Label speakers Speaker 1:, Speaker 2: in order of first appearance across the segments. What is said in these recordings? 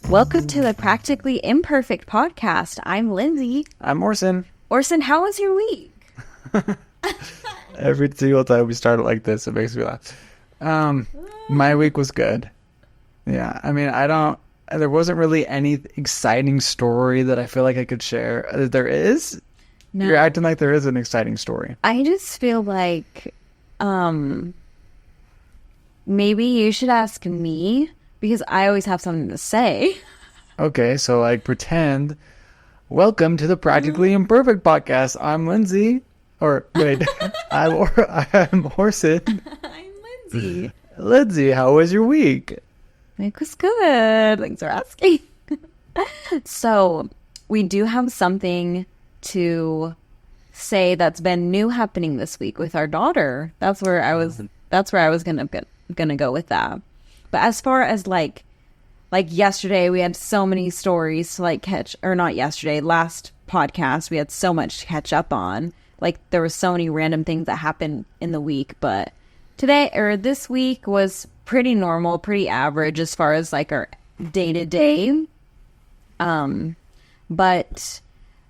Speaker 1: Welcome to the Practically Imperfect podcast. I'm Lindsay.
Speaker 2: I'm Orson.
Speaker 1: Orson, how was your week?
Speaker 2: Every single time we start it like this, it makes me laugh. My week was good. Yeah, I mean, there wasn't really any exciting story that I feel like I could share. There is?
Speaker 1: No.
Speaker 2: You're acting like there is an exciting story.
Speaker 1: I just feel like maybe you should ask me because I always have something to say.
Speaker 2: Okay, so like pretend. Welcome to the Practically Imperfect podcast. I'm Lindsay. Or wait, I'm Orson.
Speaker 1: I'm Lindsay.
Speaker 2: Lindsay, how was your week?
Speaker 1: It was good. Thanks for asking. So, we do have something to say that's been new happening this week with our daughter. That's where I was gonna go with that. But as far as like yesterday, we had so many stories to like catch, or not yesterday, last podcast, we had so much to catch up on. Like there were so many random things that happened in the week, but this week was pretty normal, pretty average as far as like our day to day. But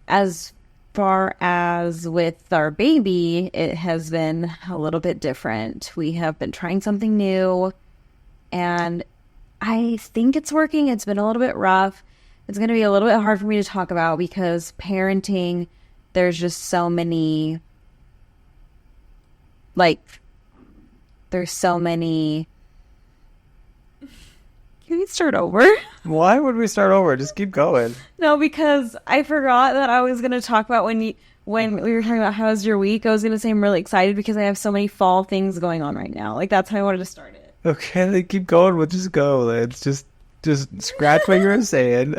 Speaker 1: as far as with our baby, it has been a little bit different. We have been trying something new, and I think it's working. It's been a little bit rough. It's going to be a little bit hard for me to talk about because parenting, there's just so many, Can we start over?
Speaker 2: Why would we start over? Just keep going.
Speaker 1: No, because I forgot that I was going to talk about when we were talking about how's your week. I was going to say I'm really excited because I have so many fall things going on right now. Like that's how I wanted to start it.
Speaker 2: Okay, then keep going. We'll just go. Let's just scratch what you're saying.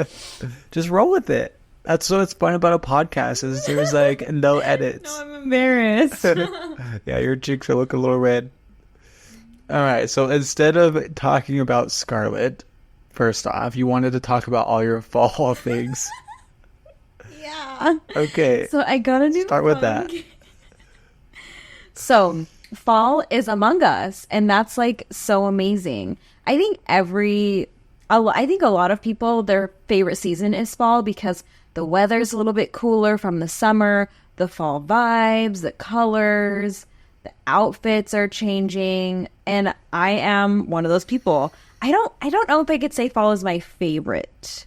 Speaker 2: Just roll with it. That's what's fun about a podcast is there's like no edits.
Speaker 1: No, I'm embarrassed.
Speaker 2: Yeah, your cheeks are looking a little red. All right, so instead of talking about Scarlet, first off, you wanted to talk about all your fall things.
Speaker 1: Yeah.
Speaker 2: Okay.
Speaker 1: So I gotta
Speaker 2: start with that.
Speaker 1: So fall is Among Us, and that's like so amazing. I think a lot of people, their favorite season is fall because the weather's a little bit cooler from the summer, the fall vibes, the colors, the outfits are changing, and I am one of those people. I don't know if I could say fall is my favorite,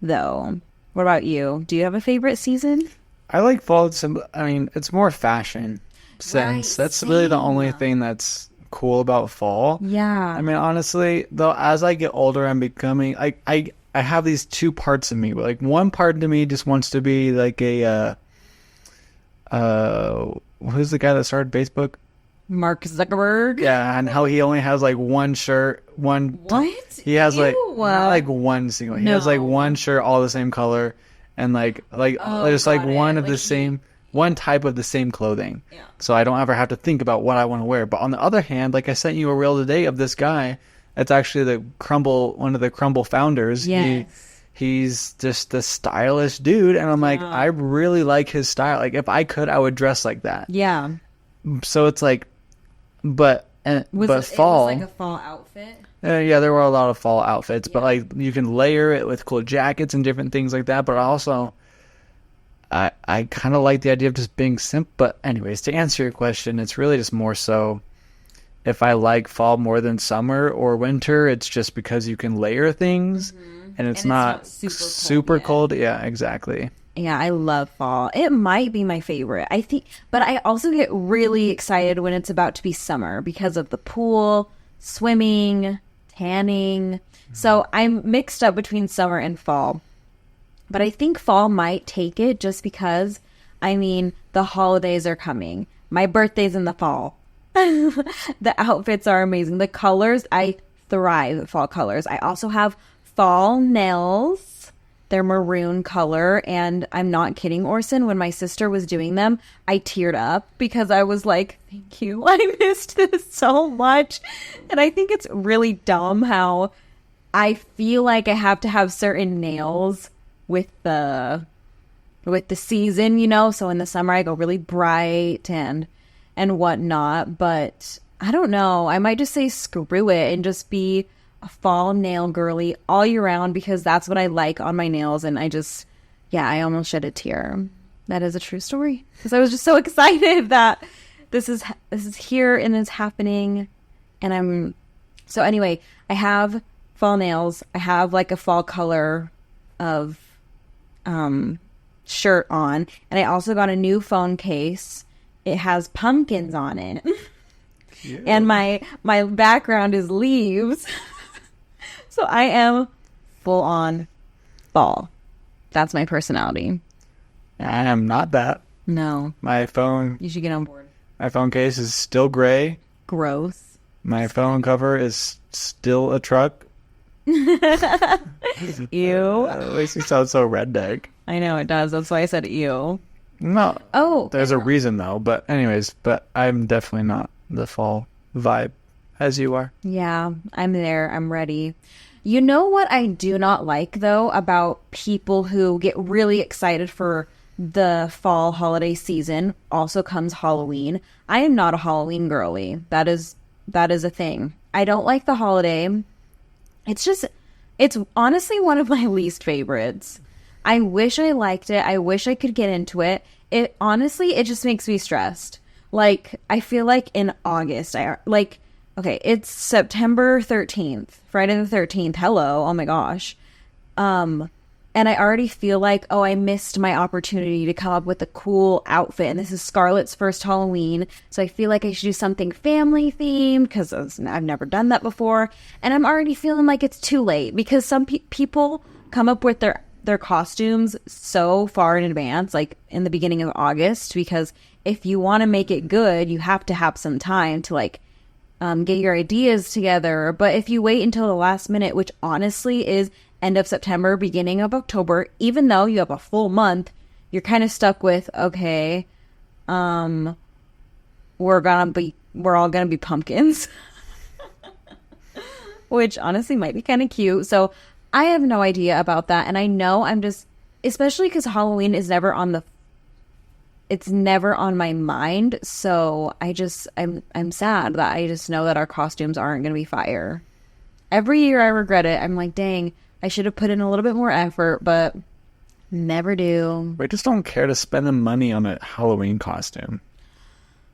Speaker 1: though. What about you? Do you have a favorite season?
Speaker 2: I like fall. It's more fashion sense.
Speaker 1: Right,
Speaker 2: that's really the only thing that's cool about fall.
Speaker 1: Yeah.
Speaker 2: I mean, honestly, though, as I get older, I'm becoming I have these two parts of me. Like one part of me just wants to be like a who's the guy that started Facebook?
Speaker 1: Mark Zuckerberg.
Speaker 2: Yeah, and how he only has like one shirt,
Speaker 1: What?
Speaker 2: He has like
Speaker 1: Ew.
Speaker 2: not like one single. He has like one shirt, all the same color, and like just like one of the same. One type of the same clothing. Yeah. So I don't ever have to think about what I want to wear. But on the other hand, like I sent you a reel today of this guy. That's actually one of the Crumble founders.
Speaker 1: Yes.
Speaker 2: He's just the stylish dude. And I'm like, I really like his style. Like if I could, I would dress like that.
Speaker 1: Yeah.
Speaker 2: So it's like, but fall.
Speaker 1: It was like a fall outfit?
Speaker 2: Yeah, there were a lot of fall outfits. Yeah. But like you can layer it with cool jackets and different things like that. But also, I kind of like the idea of just being simple. But anyways, to answer your question, it's really just more so if I like fall more than summer or winter, it's just because you can layer things and it's not super cold. Yeah, exactly.
Speaker 1: Yeah, I love fall. It might be my favorite. I think, but I also get really excited when it's about to be summer because of the pool, swimming, tanning. So I'm mixed up between summer and fall. But I think fall might take it just because, I mean, the holidays are coming. My birthday's in the fall. The outfits are amazing. The colors, I thrive at fall colors. I also have fall nails. They're maroon color. And I'm not kidding, Orson. When my sister was doing them, I teared up because I was like, thank you. I missed this so much. And I think it's really dumb how I feel like I have to have certain nails with the season, you know. So in the summer I go really bright and whatnot, but I don't know. I might just say screw it and just be a fall nail girly all year round because that's what I like on my nails. And I almost shed a tear. That is a true story because I was just so excited that this is here and it's happening. And so anyway, I have fall nails. I have like a fall color of shirt on, and I also got a new phone case. It has pumpkins on it. Yeah. And my background is leaves. So I am full on fall. That's my personality.
Speaker 2: I am not that.
Speaker 1: No. You should get on board.
Speaker 2: My phone case is still gray.
Speaker 1: Gross.
Speaker 2: My phone cover is still a truck.
Speaker 1: Ew.
Speaker 2: It makes me sound so redneck.
Speaker 1: I know it does. That's why I said ew.
Speaker 2: No.
Speaker 1: Oh.
Speaker 2: There's a reason though. But anyways, I'm definitely not the fall vibe as you are.
Speaker 1: Yeah, I'm there. I'm ready. You know what I do not like though about people who get really excited for the fall holiday season. Also comes Halloween. I am not a Halloween girly. That is a thing. I don't like the holiday. It's honestly one of my least favorites. I wish I liked it. I wish I could get into it. It just makes me stressed. Like, I feel like in August, okay, it's September 13th, Friday the 13th. Hello. Oh my gosh. And I already feel like, oh, I missed my opportunity to come up with a cool outfit. And this is Scarlett's first Halloween. So I feel like I should do something family themed because I've never done that before. And I'm already feeling like it's too late because some people come up with their costumes so far in advance, like in the beginning of August, because if you want to make it good, you have to have some time to get your ideas together. But if you wait until the last minute, which honestly is end of September, beginning of October, even though you have a full month, you're kind of stuck with, okay, we're all gonna be pumpkins, which honestly might be kind of cute. So I have no idea about that, and I know especially because Halloween is never it's never on my mind. So I'm sad that I just know that our costumes aren't gonna be fire. Every year I regret it. I'm like, dang, I should have put in a little bit more effort, but never do.
Speaker 2: I just don't care to spend the money on a Halloween costume.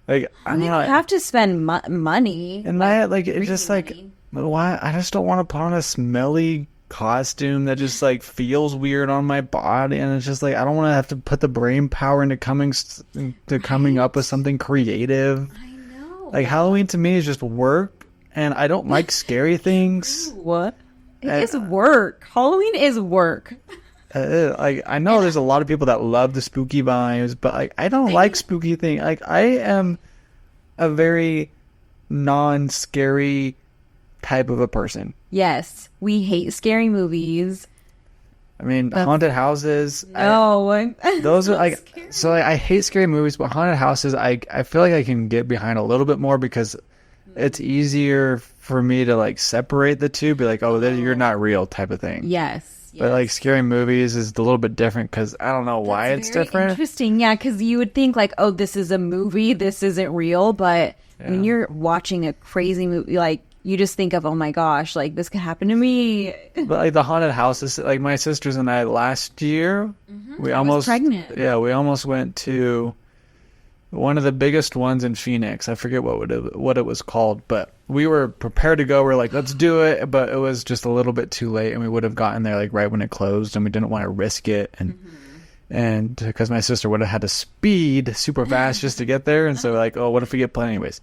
Speaker 2: Like, I don't
Speaker 1: have to spend money.
Speaker 2: And it's just like, why? I just don't want to put on a smelly costume that just feels weird on my body, and it's just I don't want to have to put the brain power into coming up with something creative.
Speaker 1: I know.
Speaker 2: Halloween to me is just work, and I don't like scary things.
Speaker 1: What? It's work. Halloween is work.
Speaker 2: I know there's a lot of people that love the spooky vibes, but I don't like spooky things. I am a very non-scary type of a person.
Speaker 1: Yes, we hate scary movies.
Speaker 2: I mean, haunted houses.
Speaker 1: No,
Speaker 2: those are so I hate scary movies, but haunted houses, I feel like I can get behind a little bit more because it's easier for me to separate the two, be you're not real type of thing.
Speaker 1: Yes.
Speaker 2: But scary movies is a little bit different because I don't know why it's different.
Speaker 1: Interesting, yeah, because you would think this is a movie, this isn't real, but when you're watching a crazy movie, you just think of, oh my gosh, this could happen to me.
Speaker 2: But the haunted houses, my sisters and I last year, we almost
Speaker 1: was pregnant.
Speaker 2: Yeah, we almost went to one of the biggest ones in Phoenix. I forget what it was called, but we were prepared to go. We're like, let's do it, but it was just a little bit too late, and we would have gotten there right when it closed, and we didn't want to risk it, and because my sister would have had to speed super fast just to get there, and so oh, what if we get plenty anyways?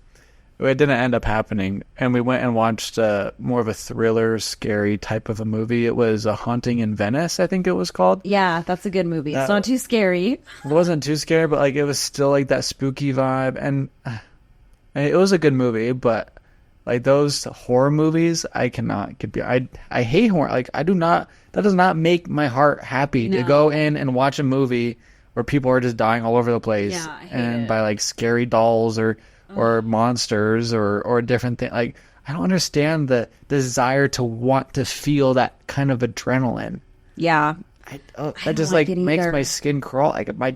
Speaker 2: It didn't end up happening, and we went and watched more of a thriller, scary type of a movie. It was A Haunting in Venice, I think it was called.
Speaker 1: Yeah, that's a good movie. It's not too scary.
Speaker 2: It wasn't too scary, but it was still that spooky vibe, and it was a good movie. But those horror movies, I cannot get behind. I hate horror. I do not. That does not make my heart happy to go in and watch a movie where people are just dying all over the place,
Speaker 1: yeah, I hate
Speaker 2: and
Speaker 1: it.
Speaker 2: by scary dolls or monsters or different things. I don't understand the desire to want to feel that kind of adrenaline.
Speaker 1: Yeah.
Speaker 2: That just makes my skin crawl. My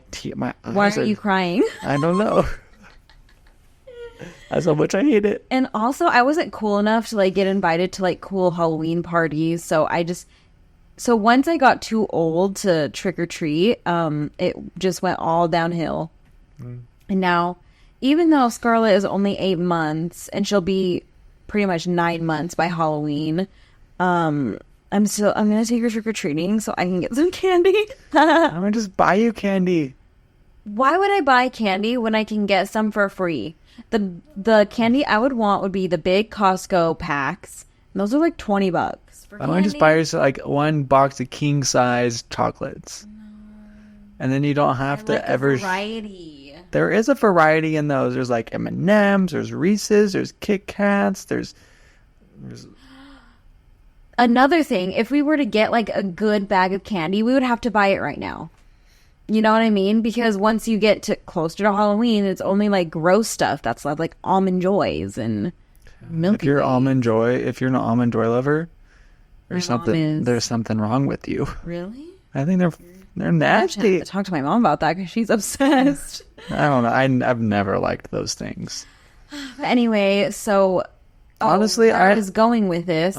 Speaker 2: eyes.
Speaker 1: Why are you crying?
Speaker 2: I don't know. That's how much I hate it.
Speaker 1: And also, I wasn't cool enough to like get invited to like cool Halloween parties. So once I got too old to trick or treat, it just went all downhill. And now, even though Scarlett is only 8 months and she'll be pretty much 9 months by Halloween, I'm gonna take her trick or treating so I can get some candy.
Speaker 2: I'm gonna just buy you candy.
Speaker 1: Why would I buy candy when I can get some for free? The candy I would want would be the big Costco packs. And those are like $20 for
Speaker 2: Why don't you just buy yourself like one box of king size chocolates, and then you don't have to ever.
Speaker 1: Variety.
Speaker 2: There is a variety in those. There's like M&Ms, there's Reese's, there's Kit Kats, there's.
Speaker 1: Another thing, if we were to get like a good bag of candy, we would have to buy it right now. You know what I mean? Because once you get to closer to Halloween, it's only like gross stuff that's left, like Almond Joys and Milky
Speaker 2: If you're
Speaker 1: Way.
Speaker 2: if you're an Almond Joy lover, there's something wrong with you.
Speaker 1: Really?
Speaker 2: I think they're
Speaker 1: I
Speaker 2: nasty.
Speaker 1: have to talk to my mom about that because she's obsessed.
Speaker 2: I don't know. I've never liked those things.
Speaker 1: Anyway, so
Speaker 2: Honestly,
Speaker 1: where I was going with this.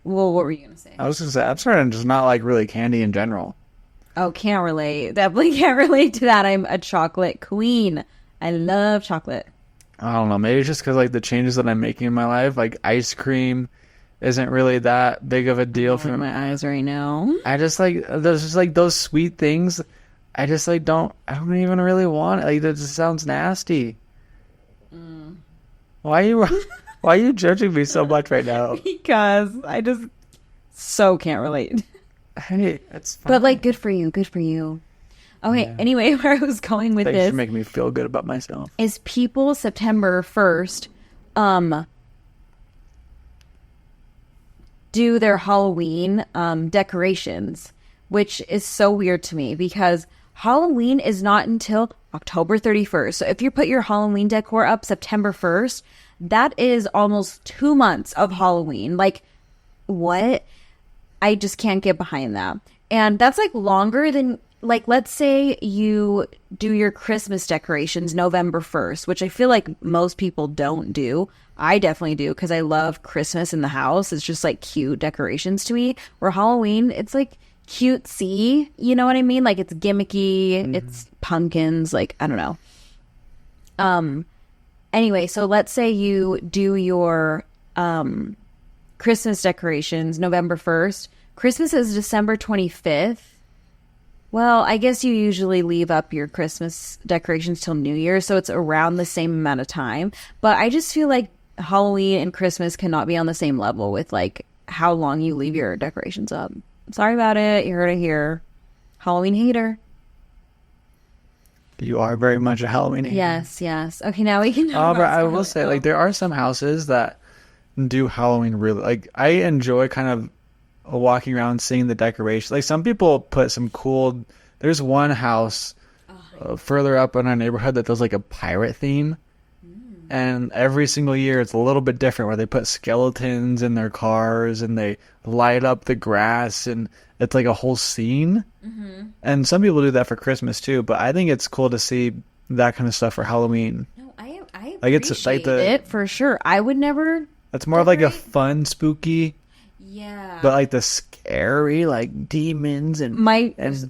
Speaker 1: Well, what were you gonna say?
Speaker 2: I was gonna say I'm starting to just not like really candy in general.
Speaker 1: Oh, can't relate. Definitely can't relate to that. I'm a chocolate queen. I love chocolate.
Speaker 2: I don't know. Maybe it's just because like the changes that I'm making in my life, like ice cream, isn't really that big of a deal for me.
Speaker 1: My eyes right now.
Speaker 2: I just like there's just like those sweet things. I just like don't. I don't even really want it. Like that just sounds nasty. Why are you judging me so much right now?
Speaker 1: Because I just so can't relate.
Speaker 2: Hey, it's fine.
Speaker 1: But like, good for you. Good for you. Okay.
Speaker 2: Yeah.
Speaker 1: Anyway, where I was going with
Speaker 2: Thanks
Speaker 1: this
Speaker 2: for making me feel good about myself.
Speaker 1: is people September 1st do their Halloween decorations, which is so weird to me because Halloween is not until October 31st. So if you put your Halloween decor up September 1st, that is almost 2 months of Halloween. Like, what? I just can't get behind that. And that's like longer than, like, let's say you do your Christmas decorations November 1st, which I feel like most people don't do. I definitely do because I love Christmas in the house. It's just like cute decorations to me. Where Halloween, it's like cutesy, you know what I mean? Like it's gimmicky, it's pumpkins, like I don't know. Anyway, so let's say you do your Christmas decorations November 1st. Christmas is December 25th. Well, I guess you usually leave up your Christmas decorations till New Year, so it's around the same amount of time. But I just feel like Halloween and Christmas cannot be on the same level with like how long you leave your decorations up. Sorry about it. You heard it here. Halloween hater.
Speaker 2: You are very much a Halloween hater.
Speaker 1: Yes, yes. Okay, now we can.
Speaker 2: But I will say, like, there are some houses that do Halloween really. Like, I enjoy kind of walking around seeing the decorations. Like, some people put some cool. There's one house further up in our neighborhood that does like a pirate theme. And every single year it's a little bit different where they put skeletons in their cars and they light up the grass and it's like a whole scene. And some people do that for Christmas too, but I think it's cool to see that kind of stuff for Halloween.
Speaker 1: No, I
Speaker 2: Like,
Speaker 1: appreciate
Speaker 2: it's like
Speaker 1: it for sure. I would never.
Speaker 2: It's more of like a fun, spooky,
Speaker 1: Yeah.
Speaker 2: but like the scary, like demons and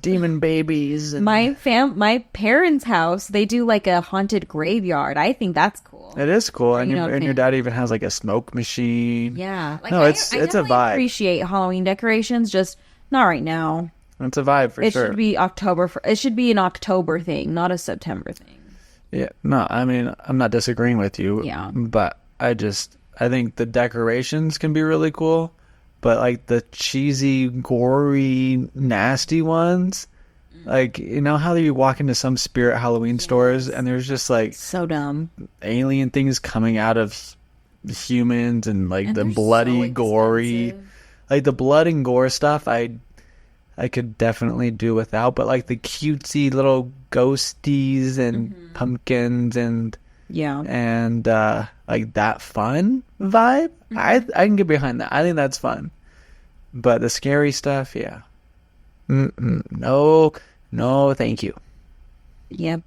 Speaker 2: demon babies. And
Speaker 1: my parents' house, they do like a haunted graveyard. I think that's cool.
Speaker 2: it is cool, and
Speaker 1: You know,
Speaker 2: your dad even has like a smoke machine.
Speaker 1: Yeah. Like,
Speaker 2: No, it's a
Speaker 1: definitely
Speaker 2: vibe.
Speaker 1: appreciate Halloween decorations, just not right now.
Speaker 2: It's a vibe for
Speaker 1: It
Speaker 2: sure.
Speaker 1: should be it should be an October thing, not a September thing.
Speaker 2: Yeah, no, I mean, I'm not disagreeing with you.
Speaker 1: Yeah.
Speaker 2: But I think the decorations can be really cool, but like the cheesy, gory, nasty ones, like, you know how you walk into some Spirit Halloween stores and there's just like
Speaker 1: So dumb.
Speaker 2: alien things coming out of humans and like
Speaker 1: And
Speaker 2: the
Speaker 1: they're
Speaker 2: bloody,
Speaker 1: so
Speaker 2: gory,
Speaker 1: expensive.
Speaker 2: like the blood and gore stuff. I could definitely do without, but like the cutesy little ghosties and pumpkins and
Speaker 1: Yeah.
Speaker 2: like that fun vibe, I can get behind that. I think that's fun. But the scary stuff, yeah, no, thank you.
Speaker 1: Yep.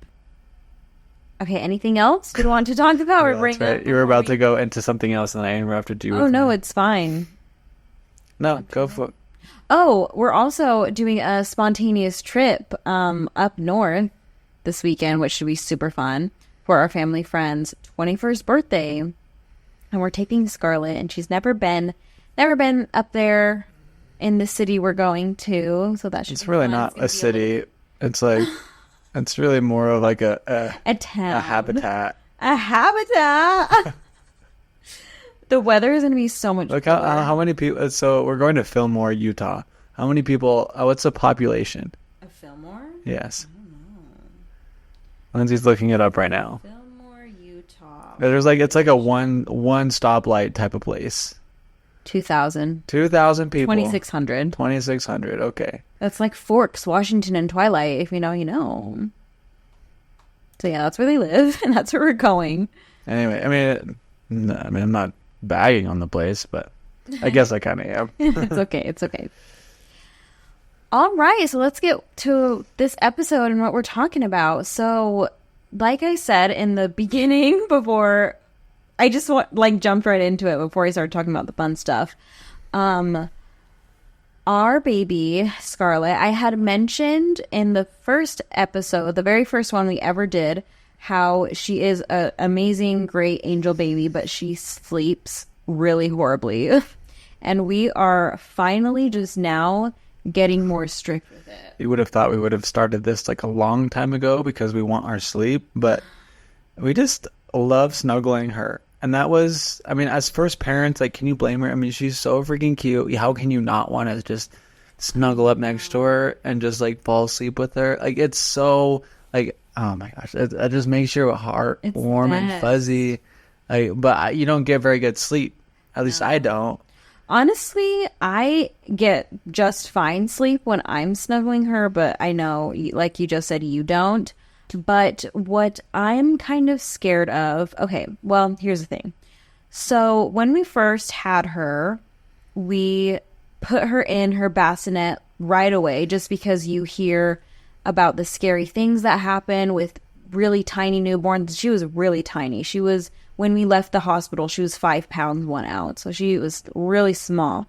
Speaker 1: Okay, anything else you want to talk about or
Speaker 2: Yeah,
Speaker 1: bring
Speaker 2: that's right.
Speaker 1: up?
Speaker 2: You were about to go into something else, and I interrupted you.
Speaker 1: Oh, no, it's fine.
Speaker 2: No, go for it.
Speaker 1: Oh, we're also doing a spontaneous trip up north this weekend, which should be super fun for our family friend's 21st birthday. And we're taking Scarlett, and she's never been up there in the city we're going to. So that should
Speaker 2: It's
Speaker 1: be
Speaker 2: really
Speaker 1: fun.
Speaker 2: not
Speaker 1: It's
Speaker 2: a city. It's like, it's really more of like
Speaker 1: a
Speaker 2: a
Speaker 1: town.
Speaker 2: habitat.
Speaker 1: A habitat. The weather is going to be so much
Speaker 2: Look
Speaker 1: cooler.
Speaker 2: how many people. So we're going to Fillmore, Utah. How many people? What's the population?
Speaker 1: Of Fillmore?
Speaker 2: Yes. Lindsay's looking it up right now.
Speaker 1: Fillmore, Utah.
Speaker 2: There's like it's like a one stoplight type of place.
Speaker 1: 2,000.
Speaker 2: 2,000 people.
Speaker 1: 2,600.
Speaker 2: 2,600. Okay.
Speaker 1: That's like Forks, Washington, and Twilight. If you know, you know. So yeah, that's where they live, and that's where we're going.
Speaker 2: Anyway, I'm not bagging on the place, but I guess I kind of am.
Speaker 1: It's okay. It's okay. All right, so let's get to this episode and what we're talking about. So, like I said in the beginning, before I just jumped right into it before I started talking about the fun stuff. Our baby Scarlett, I had mentioned in the first episode, the very first one we ever did, how she is an amazing, great angel baby, but she sleeps really horribly. And we are finally just now getting more strict with it.
Speaker 2: You would have thought we would have started this like a long time ago because we want our sleep, but we just love snuggling her. And that was, as first parents, like, can you blame her? She's so freaking cute. How can you not want to just snuggle up next to her and just like fall asleep with her? Like, it's so like, oh my gosh, it just makes your heart warm and fuzzy. But you don't get very good sleep. At least I don't.
Speaker 1: Honestly, I get just fine sleep when I'm snuggling her, but I know, like you just said, you don't. But what I'm kind of scared of... Okay, well, here's the thing. So when we first had her, we put her in her bassinet right away just because you hear about the scary things that happen with really tiny newborns. She was really tiny. When we left the hospital, she was 5 pounds, 1 ounce. So she was really small.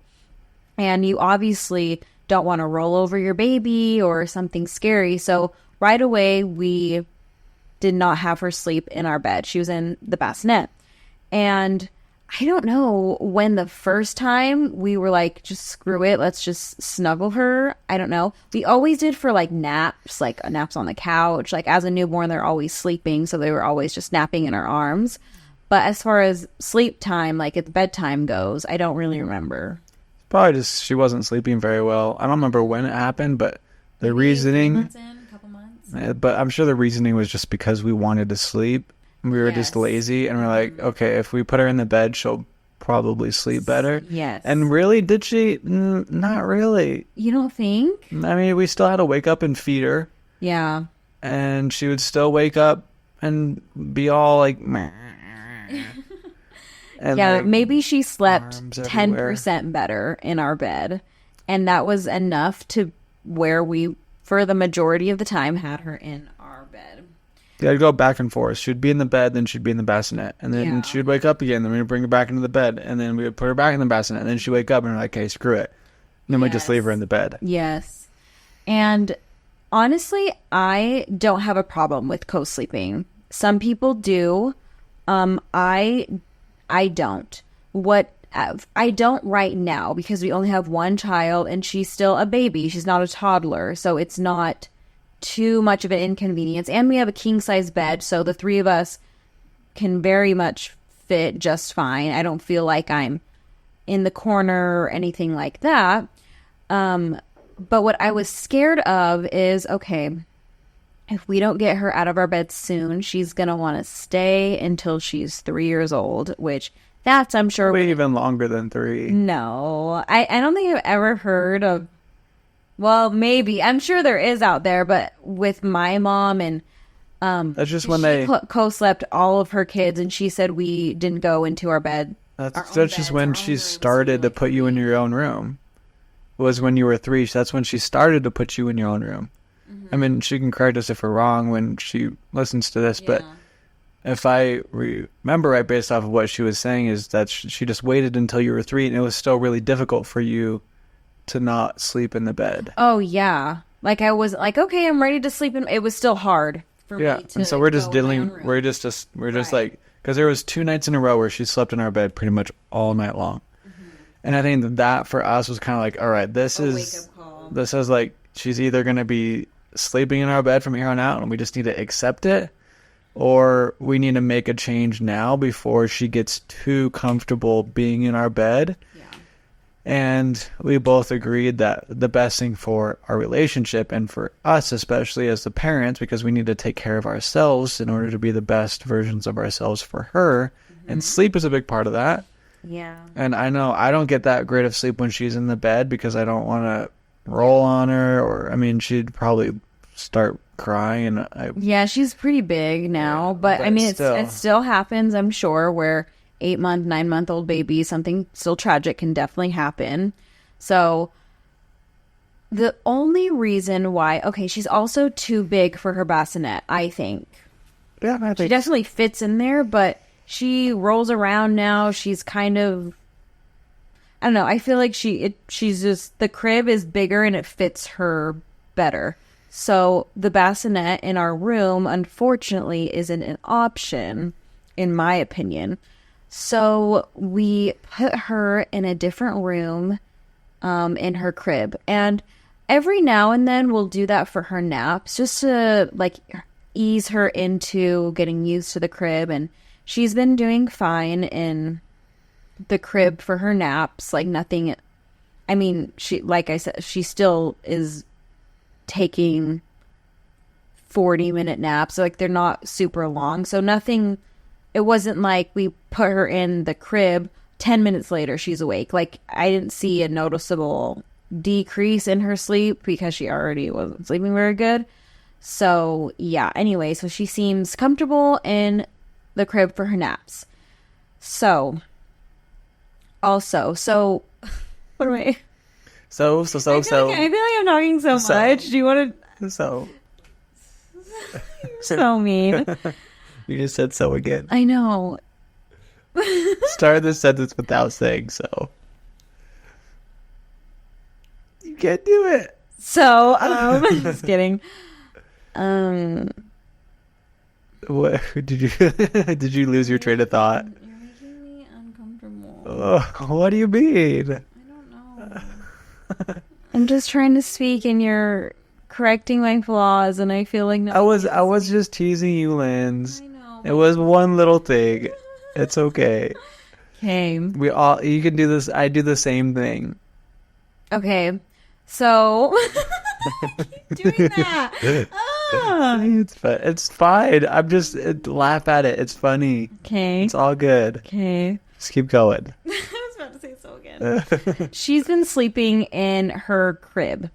Speaker 1: And you obviously don't want to roll over your baby or something scary. So right away, we did not have her sleep in our bed. She was in the bassinet. And I don't know when the first time we were like, just screw it, let's just snuggle her. I don't know. We always did for like naps on the couch. Like as a newborn, they're always sleeping. So they were always just napping in our arms. But as far as sleep time, like at bedtime goes, I don't really remember.
Speaker 2: Probably just she wasn't sleeping very well. I don't remember when it happened, but the reasoning... But I'm sure the reasoning was just because we wanted to sleep. We were just lazy, and we're like, okay, if we put her in the bed, she'll probably sleep better.
Speaker 1: Yes.
Speaker 2: And really, did she? Not really.
Speaker 1: You don't think?
Speaker 2: We still had to wake up and feed her.
Speaker 1: Yeah.
Speaker 2: And she would still wake up and be all like, meh. And
Speaker 1: yeah,
Speaker 2: like,
Speaker 1: maybe she slept
Speaker 2: arms
Speaker 1: 10% better in our bed. And that was enough to where we, for the majority of the time, had her in our bed.
Speaker 2: Yeah, I'd go back and forth. She'd be in the bed, then she'd be in the bassinet. And then she'd wake up again. Then we'd bring her back into the bed. And then we would put her back in the bassinet. And then she'd wake up and we're like, okay, screw it. And then we'd just leave her in the bed. Yes.
Speaker 1: And honestly, I don't have a problem with co-sleeping. Some people do. I don't. I don't right now because we only have one child and she's still a baby. She's not a toddler. So it's not too much of an inconvenience. And we have a king-size bed. So the three of us can very much fit just fine. I don't feel like I'm in the corner or anything like that. But what I was scared of is, okay, if we don't get her out of our bed soon, she's going to want to stay until she's 3 years old, which that's, I'm sure...
Speaker 2: Way even longer than 3.
Speaker 1: No. I don't think I've ever heard of... Well, maybe. I'm sure there is out there, but with my mom and...
Speaker 2: that's just when they...
Speaker 1: co-slept all of her kids, and she said we didn't go into our bed.
Speaker 2: That's just when she started to put you in your own room. It was when you were 3. That's when she started to put you in your own room. Mm-hmm. She can correct us if we're wrong when she listens to this, but if I remember right, based off of what she was saying, is that she just waited until you were 3, and it was still really difficult for you to not sleep in the bed.
Speaker 1: Oh yeah. Like I was like, okay, I'm ready to sleep, and it was still hard for me to
Speaker 2: And so we're just
Speaker 1: go in my own
Speaker 2: dealing.
Speaker 1: room.
Speaker 2: We're just
Speaker 1: Right.
Speaker 2: like, because there was 2 nights in a row where she slept in our bed pretty much all night long, and I think that for us was kind of like, all right, this
Speaker 1: A
Speaker 2: is
Speaker 1: wake-up call.
Speaker 2: this is like she's either gonna be sleeping in our bed from here on out, and we just need to accept it, or we need to make a change now before she gets too comfortable being in our bed.
Speaker 1: Yeah.
Speaker 2: And we both agreed that the best thing for our relationship and for us, especially as the parents, because we need to take care of ourselves in order to be the best versions of ourselves for her. And sleep is a big part of that.
Speaker 1: Yeah.
Speaker 2: And I know I don't get that great of sleep when she's in the bed because I don't want to roll on her, or, I mean, she'd probably start crying. And
Speaker 1: Yeah, she's pretty big now, but I
Speaker 2: but
Speaker 1: mean,
Speaker 2: still.
Speaker 1: it still happens, I'm sure, where 8-month, 9-month-old baby, something still tragic can definitely happen. So the only reason why, okay, she's also too big for her bassinet, I think.
Speaker 2: yeah, I
Speaker 1: She
Speaker 2: think
Speaker 1: definitely fits in there, but she rolls around now. She's kind of, I don't know. I feel like she's just, the crib is bigger and it fits her better. So the bassinet in our room, unfortunately, isn't an option, in my opinion. So we put her in a different room, in her crib. And every now and then we'll do that for her naps, just to like ease her into getting used to the crib. And she's been doing fine in the crib for her naps. Like nothing, I mean, she, like I said, she still is taking 40-minute naps. Like they're not super long. So nothing, it wasn't like we put her in the crib, 10 minutes later she's awake. Like I didn't see a noticeable decrease in her sleep because she already wasn't sleeping very good. So yeah, anyway, so she seems comfortable in the crib for her naps. So also, so what do I
Speaker 2: so
Speaker 1: I feel like I'm talking so
Speaker 2: So-
Speaker 1: much. Do you want
Speaker 2: so
Speaker 1: to? So mean.
Speaker 2: you just said so again.
Speaker 1: I know.
Speaker 2: Start the sentence without saying so. You can't do it.
Speaker 1: So, just kidding.
Speaker 2: What did you did you lose your train of thought?
Speaker 1: You're making me uncomfortable.
Speaker 2: What do you mean?
Speaker 1: I don't know. I'm just trying to speak, and you're correcting my flaws, and I feel like no.
Speaker 2: I was just teasing you, Linz.
Speaker 1: I know.
Speaker 2: It was one little thing. It's okay.
Speaker 1: Okay.
Speaker 2: You can do this. I do the same thing.
Speaker 1: Okay. So, keep doing that. Ah.
Speaker 2: It's fine. I'm just laugh at it. It's funny.
Speaker 1: Okay.
Speaker 2: It's all good.
Speaker 1: Okay.
Speaker 2: Just keep going.
Speaker 1: I was about to say so again. She's been sleeping in her crib.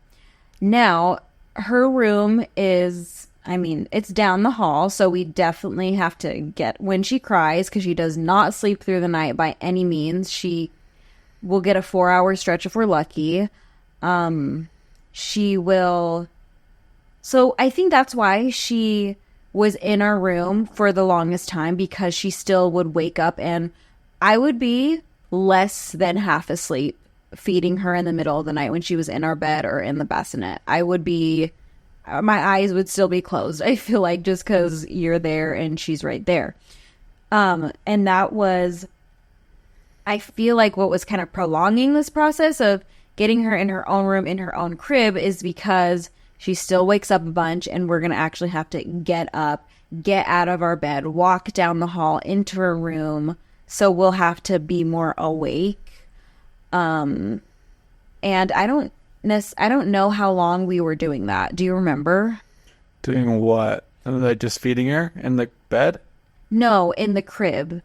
Speaker 1: Now, her room is, I mean, it's down the hall, so we definitely have to get, when she cries, because she does not sleep through the night by any means, she will get a 4-hour stretch if we're lucky. She will, so I think that's why she was in our room for the longest time, because she still would wake up and I would be less than half asleep feeding her in the middle of the night when she was in our bed or in the bassinet. I would be, my eyes would still be closed, I feel like, just because you're there and she's right there. And that was, I feel like what was kind of prolonging this process of getting her in her own room, in her own crib, is because she still wakes up a bunch and we're going to actually have to get up, get out of our bed, walk down the hall into her room. So we'll have to be more awake. And I don't know how long we were doing that. Do you remember?
Speaker 2: Doing what? Like just feeding her in the bed?
Speaker 1: No, in the crib.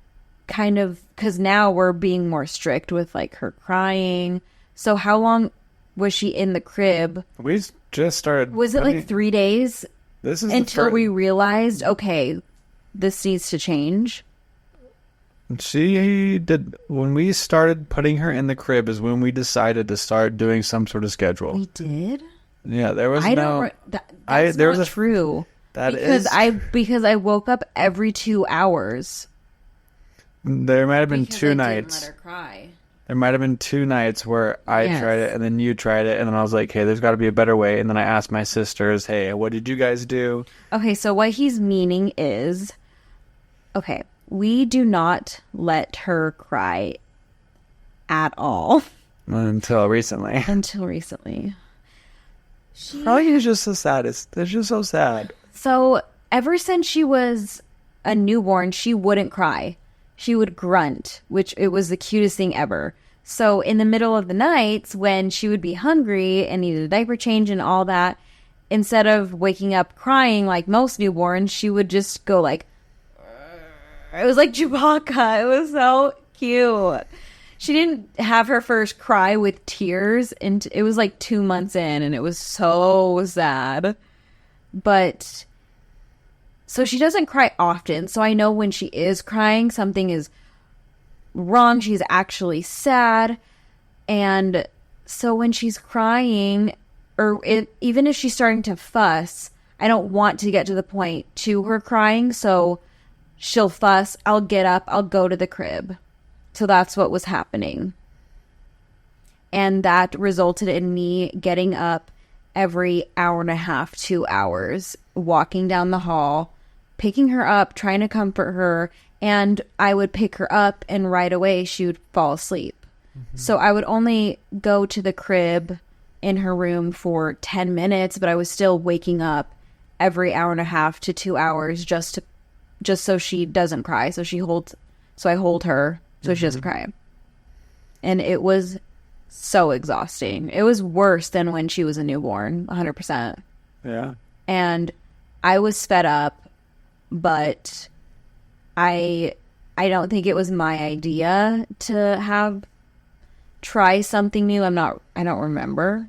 Speaker 1: Kind of, because now we're being more strict with like her crying. So how long was she in the crib?
Speaker 2: We just started.
Speaker 1: Was it like 3 days
Speaker 2: This is
Speaker 1: until we realized, okay, this needs to change?
Speaker 2: She did when we started putting her in the crib is when we decided to start doing some sort of schedule.
Speaker 1: We did?
Speaker 2: Yeah, there was
Speaker 1: I
Speaker 2: no.
Speaker 1: don't. That's
Speaker 2: there
Speaker 1: not
Speaker 2: was a
Speaker 1: true. Because I woke up every 2 hours.
Speaker 2: There might have been
Speaker 1: Because
Speaker 2: two
Speaker 1: I
Speaker 2: nights.
Speaker 1: didn't let her cry.
Speaker 2: There might have been 2 nights where I tried it and then you tried it, and then I was like, hey, there's got to be a better way. And then I asked my sisters, hey, what did you guys do?
Speaker 1: Okay, so what he's meaning is, okay, we do not let her cry at all.
Speaker 2: Until recently.
Speaker 1: Until recently.
Speaker 2: Probably is just the saddest. It's just so sad.
Speaker 1: So ever since she was a newborn, she wouldn't cry. She would grunt, which it was the cutest thing ever. So in the middle of the nights when she would be hungry and needed a diaper change and all that, instead of waking up crying like most newborns, she would just go like, it was like Chewbacca. It was so cute. She didn't have her first cry with tears, and it was like 2 months in, and it was so sad. But so she doesn't cry often. So I know when she is crying, something is wrong. She's actually sad. And so when she's crying, even if she's starting to fuss, I don't want to get to the point to her crying. So she'll fuss. I'll get up. I'll go to the crib. So that's what was happening. And that resulted in me getting up every hour and a half, 2 hours, walking down the hall, picking her up, trying to comfort her. And I would pick her up and right away she would fall asleep. Mm-hmm. So I would only go to the crib in her room for 10 minutes, but I was still waking up every hour and a half to 2 hours just so she doesn't cry. So I hold her so she doesn't cry. And it was so exhausting. It was worse than when she was a newborn, 100%.
Speaker 2: Yeah.
Speaker 1: And I was fed up, but I don't think it was my idea to try something new. I don't remember.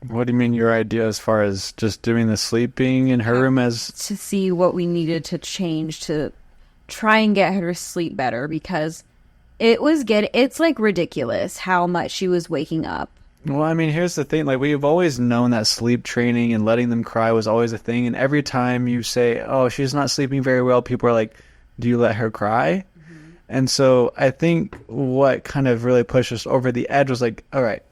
Speaker 2: What do you mean your idea as far as just doing the sleeping in her room as...
Speaker 1: To see what we needed to change to try and get her to sleep better, because it's like ridiculous how much she was waking up.
Speaker 2: Well, I mean, here's the thing. Like, we've always known that sleep training and letting them cry was always a thing. And every time you say, oh, she's not sleeping very well, people are like, do you let her cry? Mm-hmm. And so I think what kind of really pushed us over the edge was like, all right,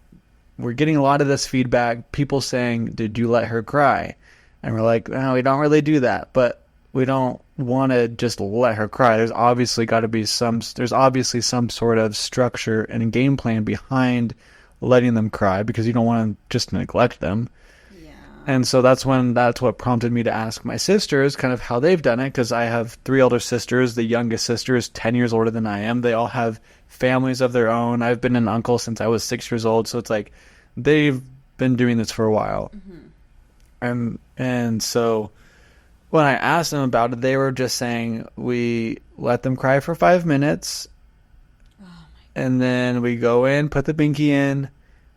Speaker 2: we're getting a lot of this feedback. People saying, did you let her cry? And we're like, no, we don't really do that. But we don't want to just let her cry. There's obviously some sort of structure and game plan behind letting them cry, because you don't want to just neglect them. Yeah. And so that's what prompted me to ask my sisters kind of how they've done it, because I have 3 older sisters. The youngest sister is 10 years older than I am. They all have families of their own. I've been an uncle since I was 6 years old, so it's like they've been doing this for a while. Mm-hmm. And so when I asked them about it, they were just saying, we let them cry for 5 minutes, and then we go in, put the binky in,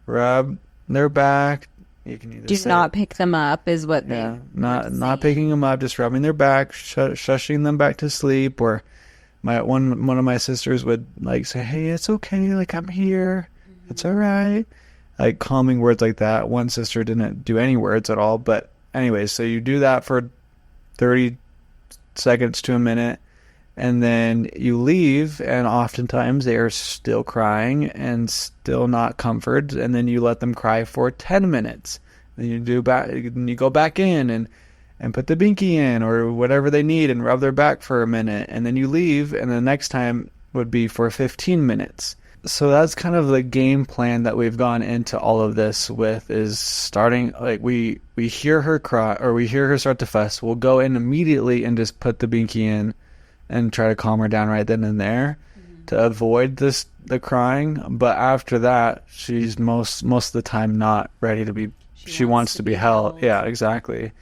Speaker 2: rub their back. You can either
Speaker 1: do not pick them up is what they...
Speaker 2: Yeah, not picking them up, just rubbing their back, shushing them back to sleep. Or one of my sisters would like say, hey, it's okay, like, I'm here. Mm-hmm. It's all right. Like, calming words like that. One sister didn't do any words at all. But anyways, so you do that for 30 seconds to a minute, and then you leave, and oftentimes they are still crying and still not comforted, and then you let them cry for 10 minutes. Then you go back in and put the binky in or whatever they need and rub their back for a minute, and then you leave, and the next time would be for 15 minutes. So that's kind of the game plan that we've gone into all of this with, is starting, like, we hear her cry, or we hear her start to fuss. We'll go in immediately and just put the binky in and try to calm her down right then and there, mm-hmm. to avoid the crying. But after that, she's most of the time not ready to be, she wants to be held. Yeah, exactly.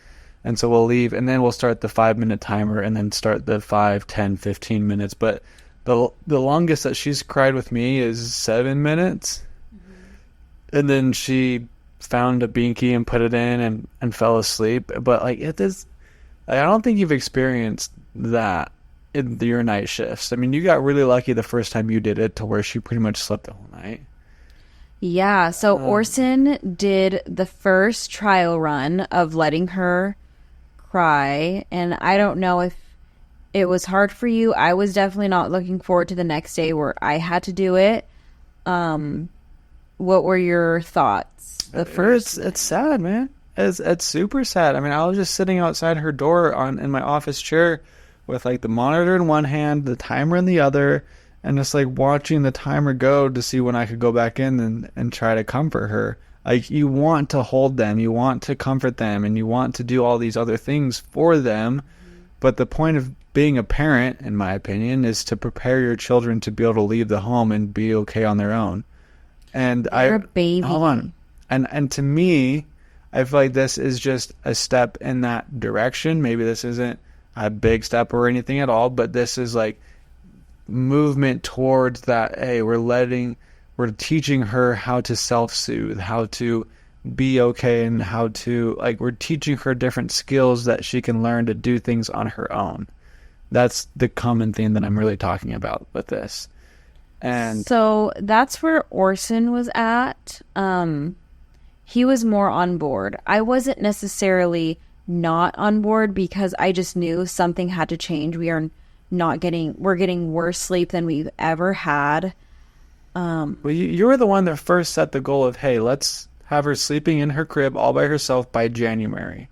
Speaker 2: And so we'll leave, and then we'll start the 5-minute timer, and then start the 5, 10, 15 minutes. But the longest that she's cried with me is 7 minutes. Mm-hmm. And then she found a binky and put it in and fell asleep. But like, I don't think you've experienced that in your night shifts. I mean, you got really lucky the first time you did it, to where she pretty much slept the whole night.
Speaker 1: Yeah, so Orson did the first trial run of letting her cry, and I don't know if it was hard for you. I was definitely not looking forward to the next day where I had to do it. What were your thoughts?
Speaker 2: It's sad, man. It's super sad. I mean, I was just sitting outside her door in my office chair with like the monitor in one hand, the timer in the other, and just like watching the timer go to see when I could go back in and try to comfort her. Like, you want to hold them, you want to comfort them, and you want to do all these other things for them. But the point of being a parent, in my opinion, is to prepare your children to be able to leave the home and be okay on their own. And
Speaker 1: You're a baby.
Speaker 2: Hold on. And to me, I feel like this is just a step in that direction. Maybe this isn't a big step or anything at all, but this is like movement towards that. Hey, we're teaching her how to self-soothe, how to be okay, and how to, like, we're teaching her different skills that she can learn to do things on her own. That's the common theme that I'm really talking about with this. And
Speaker 1: so that's where Orson was at. He was more on board. I wasn't necessarily not on board because I just knew something had to change. We're getting worse sleep than we've ever had.
Speaker 2: Well, you were the one that first set the goal of, hey, let's have her sleeping in her crib all by herself by January.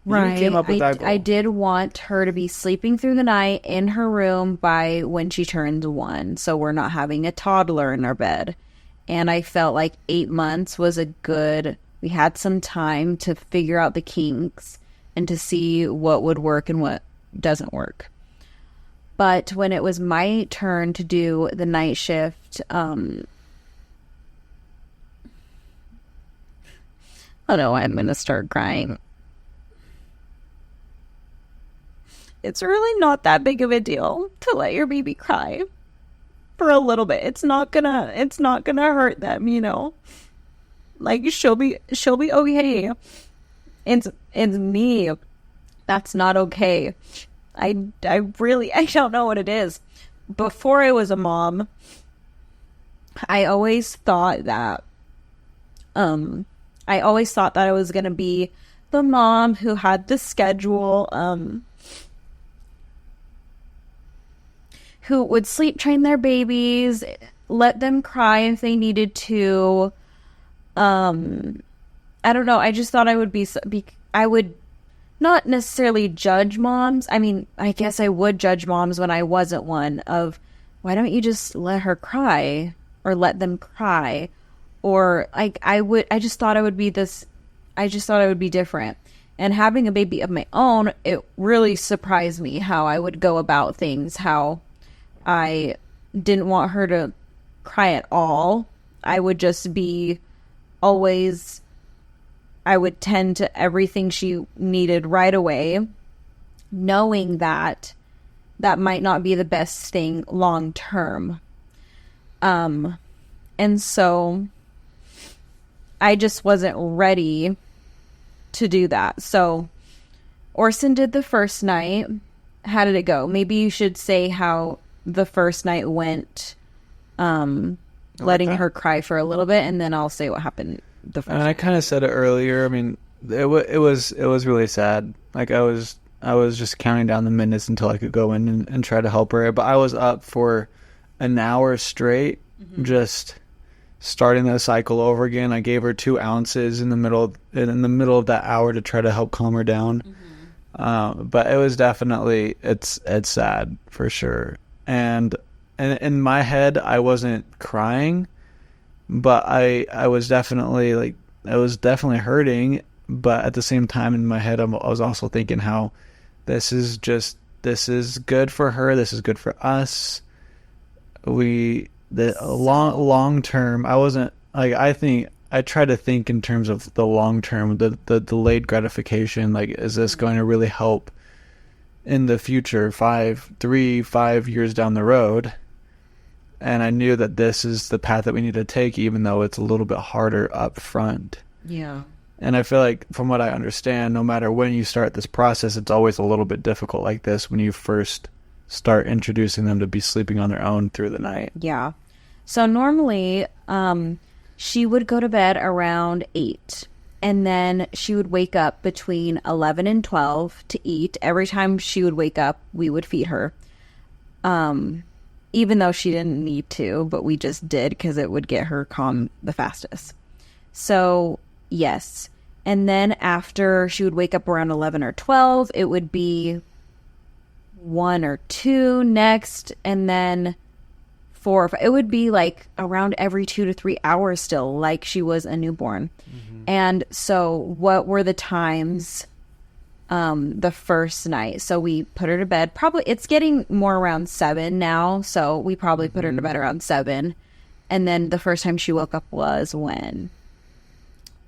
Speaker 1: Right.
Speaker 2: You came up with that goal.
Speaker 1: I did want her to be sleeping through the night in her room by when she turns 1. So we're not having a toddler in our bed. And I felt like 8 months was we had some time to figure out the kinks and to see what would work and what doesn't work. But when it was my turn to do the night shift, oh no, I'm going to start crying. It's really not that big of a deal to let your baby cry for a little bit. It's not gonna hurt them, you know. Like, she'll be okay. It's me that's not okay. I don't know what it is. Before I was a mom, I always thought that I was gonna be the mom who had the schedule, who would sleep train their babies, let them cry if they needed to. I don't know. I just thought I would I would not necessarily judge moms. I mean, I guess I would judge moms when I wasn't one, of why don't you just let her cry or let them cry? Or like I just thought I would be different. And having a baby of my own, it really surprised me how I would go about things, how I didn't want her to cry at all. I would just be always, I would tend to everything she needed right away, knowing that might not be the best thing long term. And so I just wasn't ready to do that. So Orson did the first night. How did it go? Maybe you should say how the first night went, letting her cry for a little bit, and then I'll say what happened the first night.
Speaker 2: I kind of said it earlier. I mean, it was really sad. Like, I was just counting down the minutes until I could go in and try to help her. But I was up for an hour straight, just starting the cycle over again. I gave her 2 ounces in the middle of that hour to try to help calm her down. But it was definitely, it's sad for sure. And in my head, I wasn't crying, but I was definitely, like, I was definitely hurting. But at the same time, in my head, I was also thinking how this is good for her. This is good for us. Long term, I wasn't, like, I try to think in terms of the long term, the delayed gratification. Like, is this going to really help in the future, 5 years down the road? And I knew that this is the path that we need to take, even though it's a little bit harder up front.
Speaker 1: Yeah.
Speaker 2: And I feel like, from what I understand, no matter when you start this process, it's always a little bit difficult like this when you first start introducing them to be sleeping on their own through the night.
Speaker 1: Yeah. So normally, she would go to bed around 8. And then she would wake up between 11 and 12 to eat. Every time she would wake up, we would feed her. Even though she didn't need to, but we just did because it would get her calm the fastest. So, yes. And then after she would wake up around 11 or 12, it would be 1 or 2 next, and then 4 or 5. It would be like around every 2 to 3 hours still, like she was a newborn. And so what were the times the first night? So we put her to bed. Probably it's getting more around 7 now, so we probably put her to bed around 7. And then the first time she woke up was when?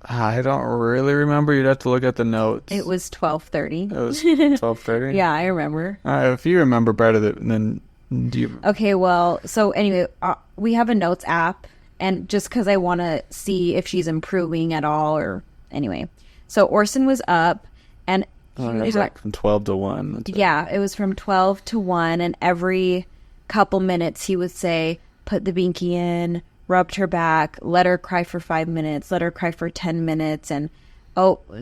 Speaker 2: I don't really remember. You'd have to look at the notes.
Speaker 1: It was 12:30.
Speaker 2: It was 12:30?
Speaker 1: Yeah, I remember.
Speaker 2: If you remember better, then do you...
Speaker 1: Okay, well, so anyway, we have a notes app, and just because I want to see if she's improving at all, or anyway. So Orson was up, and
Speaker 2: it was like from 12 to 1.
Speaker 1: Yeah, it was from 12 to 1, and every couple minutes he would say, put the binky in, rubbed her back, let her cry for 5 minutes, let her cry for 10 minutes, and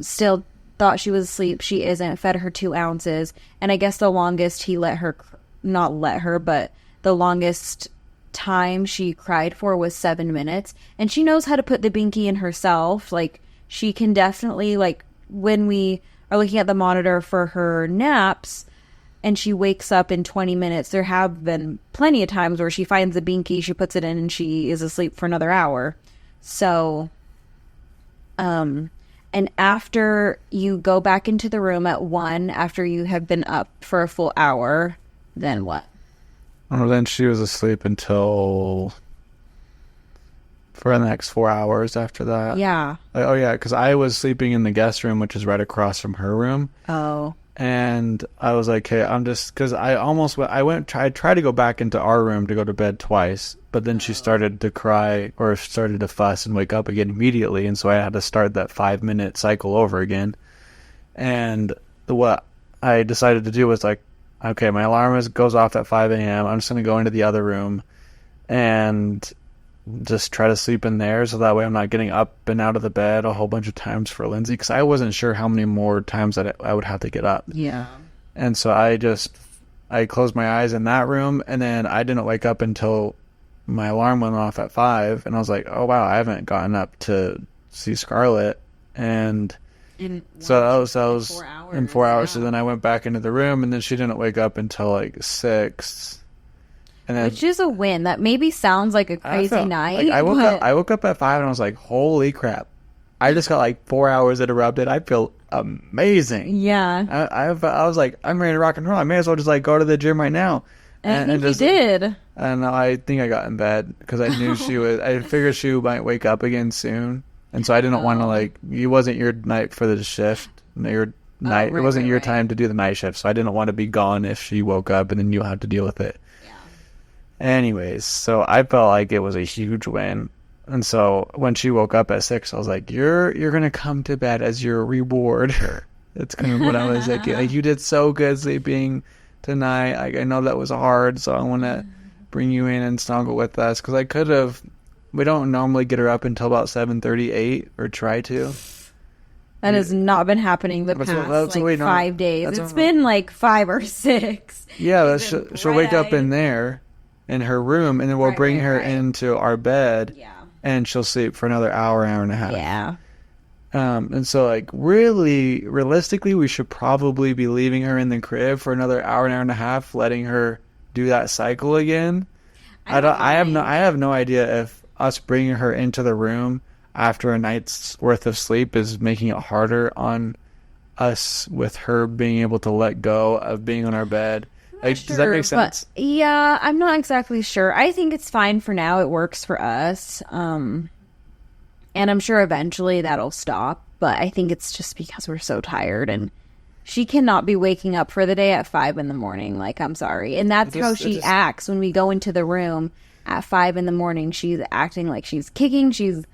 Speaker 1: still thought she was asleep. She isn't. Fed her 2 ounces, and I guess the longest he but the longest time she cried for was 7 minutes. And she knows how to put the binky in herself. Like, she can definitely, like, when we are looking at the monitor for her naps and she wakes up in 20 minutes, there have been plenty of times where she finds the binky, she puts it in, and she is asleep for another hour. So, and after you go back into the room at 1, after you have been up for a full hour, then what?
Speaker 2: Oh, then she was asleep until for the next 4 hours after that.
Speaker 1: Yeah.
Speaker 2: Oh, yeah, because I was sleeping in the guest room, which is right across from her room.
Speaker 1: Oh.
Speaker 2: And I was like, hey, I'm just, because I tried to go back into our room to go to bed twice, but then she started to cry or started to fuss and wake up again immediately. And so I had to start that 5-minute cycle over again. And what I decided to do was like, okay, my alarm goes off at 5 a.m. I'm just going to go into the other room and just try to sleep in there, so that way I'm not getting up and out of the bed a whole bunch of times for Lindsay, because I wasn't sure how many more times that I would have to get up.
Speaker 1: Yeah.
Speaker 2: And so I closed my eyes in that room, and then I didn't wake up until my alarm went off at 5, and I was like, oh wow, I haven't gotten up to see Scarlett. And so that was
Speaker 1: 4 hours.
Speaker 2: In 4 hours.
Speaker 1: Yeah.
Speaker 2: So then I went back into the room, and then she didn't wake up until like 6. And then,
Speaker 1: which is a win. That maybe sounds like a crazy night.
Speaker 2: Like, I woke up at 5 and I was like, holy crap. I just got like 4 hours interrupted. I feel amazing.
Speaker 1: Yeah.
Speaker 2: I was like, I'm ready to rock and roll. I may as well just like go to the gym right now.
Speaker 1: And you did.
Speaker 2: And I think I got in bed because I knew I figured she might wake up again soon. And so I didn't want to like, it wasn't your night for the shift. It wasn't your time to do the night shift. So I didn't want to be gone if she woke up and then you'll have to deal with it. Anyways, so I felt like it was a huge win. And so when she woke up at 6, I was like, you're going to come to bed as your reward. That's kind of what I was like, you did so good sleeping tonight. I know that was hard, so I want to bring you in and snuggle with us. Because we don't normally get her up until about 7:38 or try to.
Speaker 1: That has not been happening the past 5 days. It's been like 5 or 6.
Speaker 2: Yeah, she'll wake up in there. In her room, and then we'll bring her into our bed, and she'll sleep for another hour and a half.
Speaker 1: Yeah.
Speaker 2: And so, like, really, realistically, we should probably be leaving her in the crib for another hour and a half, letting her do that cycle again. I have no idea if us bringing her into the room after a night's worth of sleep is making it harder on us with her being able to let go of being on our bed. Does that make sense?
Speaker 1: But, yeah, I'm not exactly sure. I think it's fine for now. It works for us. And I'm sure eventually that'll stop. But I think it's just because we're so tired. And she cannot be waking up for the day at 5 in the morning. Like, I'm sorry. And that's how she acts when we go into the room at 5 in the morning. She's acting like she's kicking. She's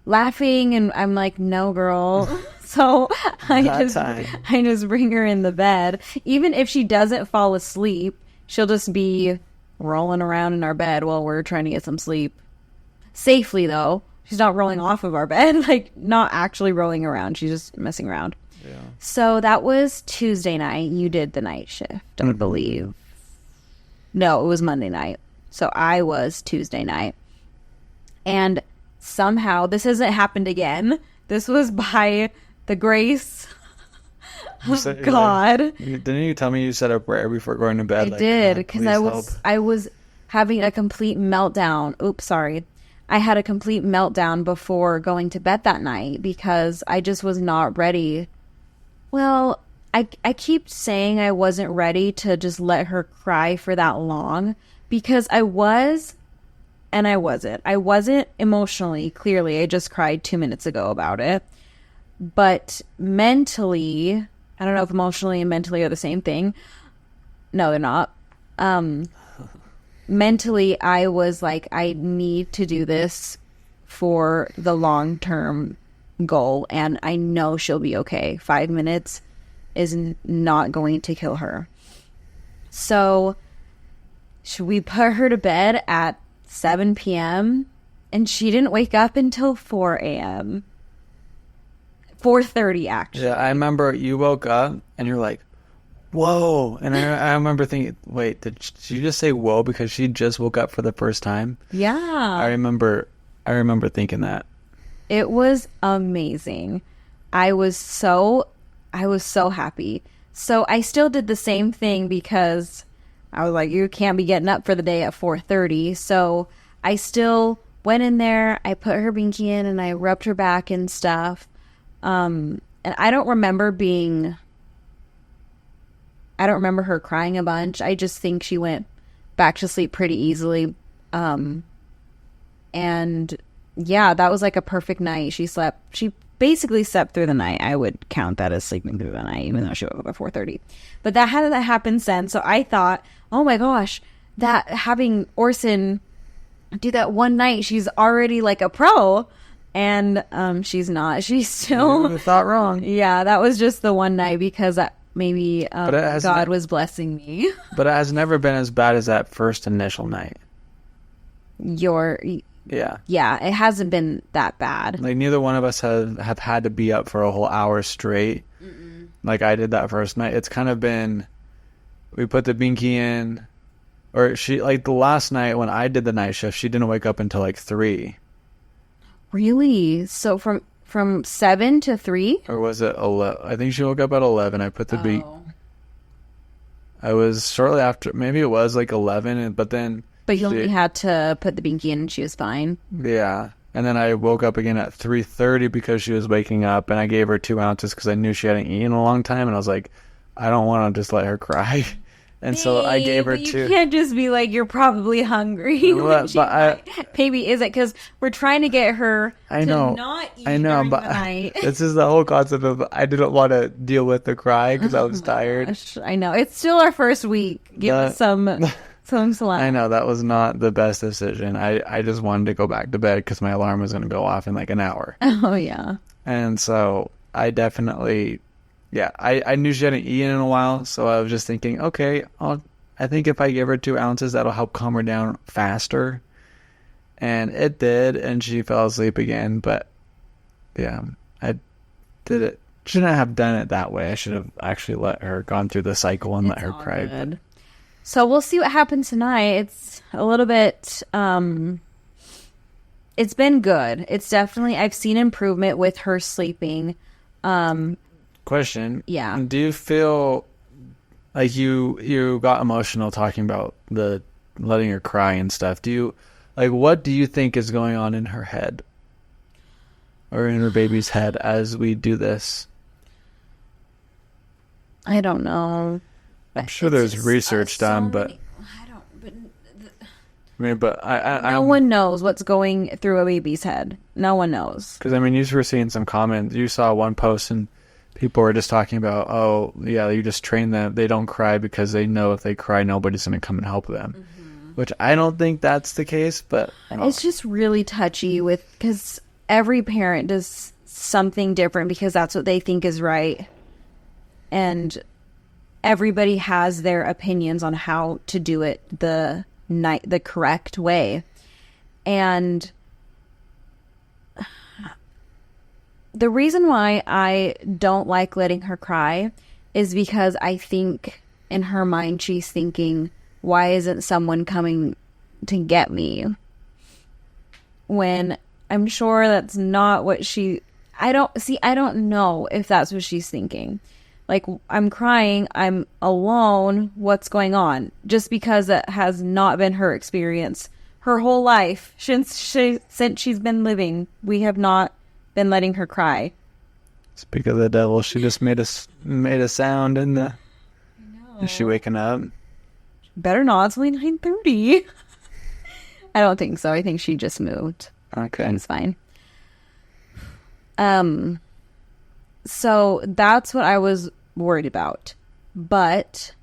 Speaker 1: laughing. And I'm like, no, girl. So I just bring her in the bed. Even if she doesn't fall asleep, she'll just be rolling around in our bed while we're trying to get some sleep. Safely, though. she's not rolling off of our bed, like not actually rolling around. She's just messing around.
Speaker 2: Yeah.
Speaker 1: So that was Tuesday night. You did the night shift, I believe. No, it was Monday night. So I was Tuesday night. And somehow this hasn't happened again. This was by the grace of God.
Speaker 2: Didn't you tell me you said a prayer before going to bed?
Speaker 1: I did, because I was having a complete meltdown. Oops, sorry. I had a complete meltdown before going to bed that night because I just was not ready. Well, I keep saying I wasn't ready to just let her cry for that long because I was, and I wasn't. I wasn't emotionally, clearly. I just cried 2 minutes ago about it. But mentally, I don't know if emotionally and mentally are the same thing. No, they're not. Mentally, I was like, I need to do this for the long-term goal, and I know she'll be okay. 5 minutes is not going to kill her. So we put her to bed at 7 p.m. and she didn't wake up until 4 a.m. 4:30 actually.
Speaker 2: Yeah, I remember you woke up and you're like, whoa. And I remember thinking, wait, did you just say whoa because she just woke up for the first time?
Speaker 1: Yeah.
Speaker 2: I remember thinking that.
Speaker 1: It was amazing. I was so happy. So I still did the same thing because I was like, you can't be getting up for the day at 4:30. So I still went in there, I put her binky in and I rubbed her back and stuff. And I don't remember her crying a bunch. I just think she went back to sleep pretty easily. And yeah, that was like a perfect night. She basically slept through the night. I would count that as sleeping through the night, even though she woke up at 4:30. But that hadn't happened since. So I thought, oh my gosh, that having Orson do that one night, she's already like a pro. And she's not. She's still...
Speaker 2: You thought wrong.
Speaker 1: Yeah, that was just the one night because maybe God was blessing me.
Speaker 2: But it has never been as bad as that first initial night. Yeah.
Speaker 1: Yeah, it hasn't been that bad.
Speaker 2: Like, neither one of us have had to be up for a whole hour straight. Mm-mm. Like I did that first night. It's kind of been... We put the binky in... Or she... Like, the last night when I did the night shift, she didn't wake up until like 3.
Speaker 1: Really? So from 7 to 3?
Speaker 2: Or was it 11? I think she woke up at 11. I put the beat. I was shortly after. Maybe it was like 11, but then.
Speaker 1: But you only had to put the binky in and she was fine.
Speaker 2: Yeah. And then I woke up again at 3:30 because she was waking up, and I gave her 2 ounces because I knew she hadn't eaten in a long time, and I was like, I don't want to just let her cry. And so I gave her 2.
Speaker 1: You can't just be like, you're probably hungry. Maybe is it because we're trying to get her to not eat during the night.
Speaker 2: This is the whole concept of I didn't want to deal with the cry because I was tired.
Speaker 1: Gosh, I know. It's still our first week. Give us some slack.
Speaker 2: I know. That was not the best decision. I just wanted to go back to bed because my alarm was going to go off in like an hour.
Speaker 1: Oh, yeah.
Speaker 2: And so I definitely... Yeah, I knew she hadn't eaten in a while, so I was just thinking, okay, I think if I give her 2 ounces, that'll help calm her down faster. And it did, and she fell asleep again. But yeah, I shouldn't have done it that way. I should have actually let her gone through the cycle and let her cry.
Speaker 1: Good. So we'll see what happens tonight. It's a little bit. It's been good. It's definitely I've seen improvement with her sleeping.
Speaker 2: Question.
Speaker 1: Yeah.
Speaker 2: Do you feel like you got emotional talking about the letting her cry and stuff? What do you think is going on in her head or in her baby's head as we do this?
Speaker 1: I don't know.
Speaker 2: I'm sure there's research done, but
Speaker 1: no one knows what's going through a baby's head. No one knows.
Speaker 2: Because you were seeing some comments. You saw one post and people were just talking about, oh, yeah, you just train them. They don't cry because they know if they cry, nobody's going to come and help them. Mm-hmm. Which I don't think that's the case, but...
Speaker 1: It's just really touchy because every parent does something different because that's what they think is right. And everybody has their opinions on how to do it the correct way. And the reason why I don't like letting her cry is because I think in her mind she's thinking, why isn't someone coming to get me? When I'm sure that's not what I don't know if that's what she's thinking. Like, I'm crying, I'm alone, what's going on? Just because it has not been her experience her whole life since she's been living. We have not been letting her cry.
Speaker 2: Speak of the devil, she just made a sound in the... Is she waking up?
Speaker 1: Better not. It's only 9:30. I don't think so. I think she just moved.
Speaker 2: Okay.
Speaker 1: It's fine. So that's what I was worried about. But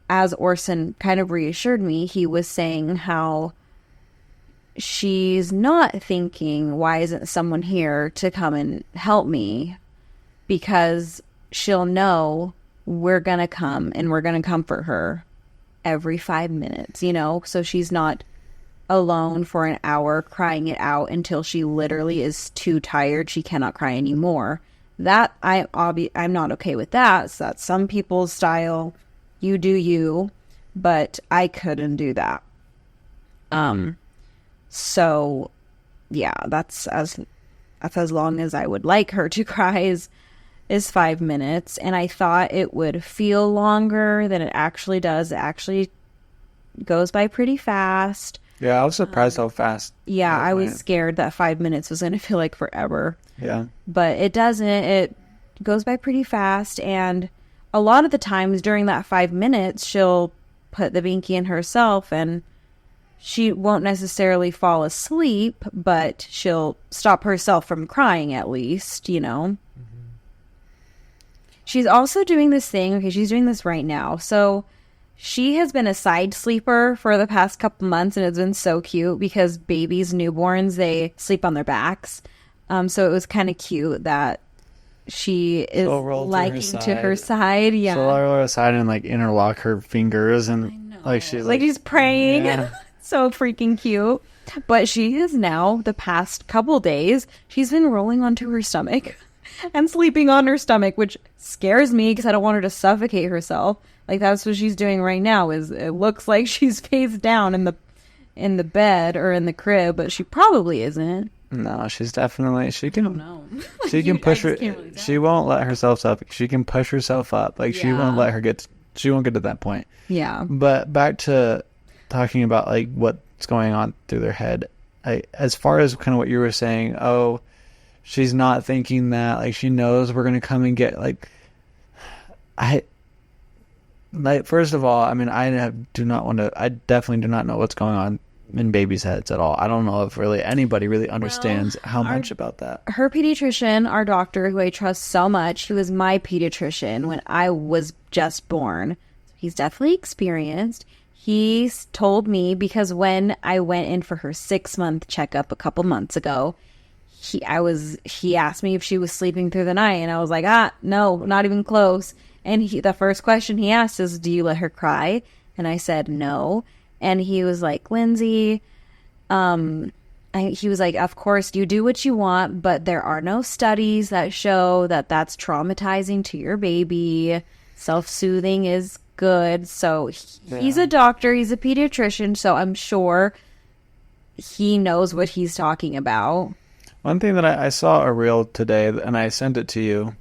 Speaker 1: as Orson kind of reassured me, he was saying how she's not thinking, why isn't someone here to come and help me? Because she'll know we're going to come and we're going to comfort her every 5 minutes, you know? So she's not alone for an hour crying it out until she literally is too tired. She cannot cry anymore. That I'm not okay with that. So that's some people's style. You do you, but I couldn't do that. So yeah, that's as long as I would like her to cry is 5 minutes. And I thought it would feel longer than it actually does. It actually goes by pretty fast.
Speaker 2: Yeah, I was surprised how fast.
Speaker 1: Yeah, I was scared that 5 minutes was going to feel like forever.
Speaker 2: Yeah.
Speaker 1: But it doesn't. It goes by pretty fast. And a lot of the times during that 5 minutes, she'll put the binky in herself and she won't necessarily fall asleep, but she'll stop herself from crying at least, you know. Mm-hmm. She's also doing this thing. Okay, she's doing this right now. So she has been a side sleeper for the past couple months, and it's been so cute because babies, newborns, they sleep on their backs. So it was kind of cute that she is liking to her side. Yeah.
Speaker 2: So roll her aside and like interlock her fingers and like
Speaker 1: she's praying. Yeah. So freaking cute. But she is now, the past couple days, she's been rolling onto her stomach and sleeping on her stomach, which scares me because I don't want her to suffocate herself. Like, that's what she's doing right now. Is it looks like she's face down in the bed or in the crib, but she probably isn't.
Speaker 2: No, she's definitely, she can.
Speaker 1: I don't know.
Speaker 2: She can push her. Really, she won't let herself up. She can push herself up. Like, she won't let her get. She won't get to that point.
Speaker 1: Yeah.
Speaker 2: But back to talking about like what's going on through their head. As far as kind of what you were saying. Oh, she's not thinking that. Like, she knows we're gonna come and get. First of all, I mean, I definitely do not know what's going on in babies' heads at all. I don't know if really anybody really understands how much about that.
Speaker 1: Her pediatrician, our doctor, who I trust so much, he was my pediatrician when I was just born. He's definitely experienced. He told me, because when I went in for her 6-month checkup a couple months ago, he asked me if she was sleeping through the night, and I was like, no, not even close. And the first question he asked is, do you let her cry? And I said, no. And he was like, Lindsay, he was like, of course, you do what you want, but there are no studies that show that that's traumatizing to your baby. Self-soothing is good. So he's a doctor. He's a pediatrician. So I'm sure he knows what he's talking about.
Speaker 2: One thing that I saw a reel today, and I sent it to you.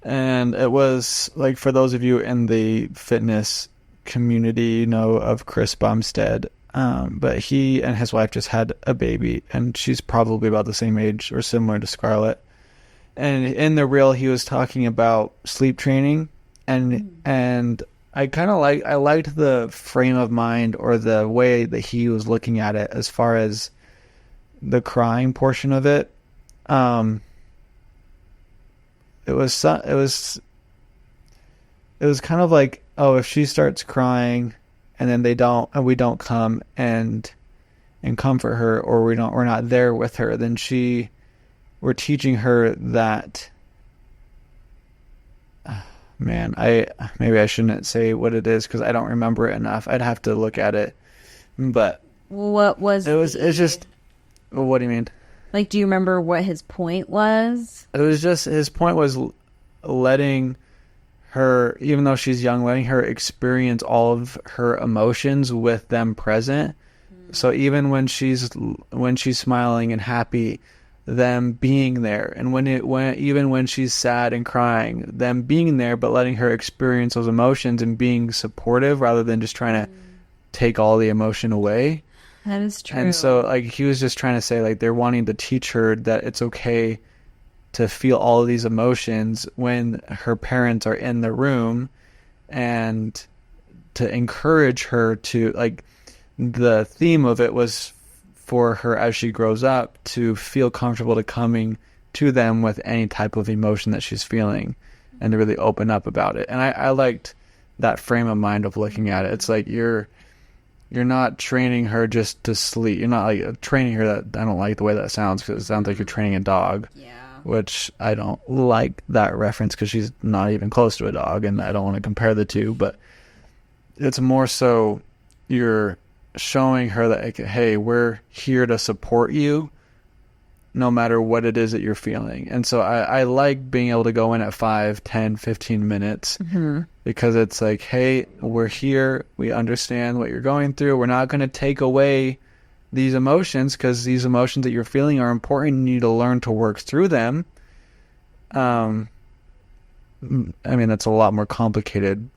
Speaker 2: And it was like, for those of you in the fitness community, you know of Chris Bumstead, but he and his wife just had a baby, and she's probably about the same age or similar to Scarlett. And in the reel, he was talking about sleep training, and I liked the frame of mind or the way that he was looking at it as far as the crying portion of it. It was kind of like, oh, if she starts crying and then we don't come and comfort her, or we're not there with her, then we're teaching her that, maybe I shouldn't say what it is because I don't remember it enough. I'd have to look at it. But
Speaker 1: what was
Speaker 2: it's just, what do you mean?
Speaker 1: Like, do you remember what his point was?
Speaker 2: It was just, his point was letting her, even though she's young, letting her experience all of her emotions with them present. So even when she's smiling and happy, them being there, and even when she's sad and crying, them being there, but letting her experience those emotions and being supportive rather than just trying to take all the emotion away.
Speaker 1: That is true.
Speaker 2: And so, like, he was just trying to say, like, they're wanting to teach her that it's okay to feel all of these emotions when her parents are in the room, and to encourage her to, like, the theme of it was for her as she grows up to feel comfortable to coming to them with any type of emotion that she's feeling, and to really open up about it. And I liked that frame of mind of looking at it. It's like you're not training her just to sleep. You're not like training her. That I don't like the way that sounds, because it sounds like you're training a dog.
Speaker 1: Yeah.
Speaker 2: Which I don't like that reference, because she's not even close to a dog, and I don't want to compare the two. But it's more so you're showing her that, like, hey, we're here to support you no matter what it is that you're feeling. And so I like being able to go in at 5, 10, 15 minutes, because it's like, hey, we're here. We understand what you're going through. We're not going to take away these emotions, because these emotions that you're feeling are important. You need to learn to work through them. I mean, that's a lot more complicated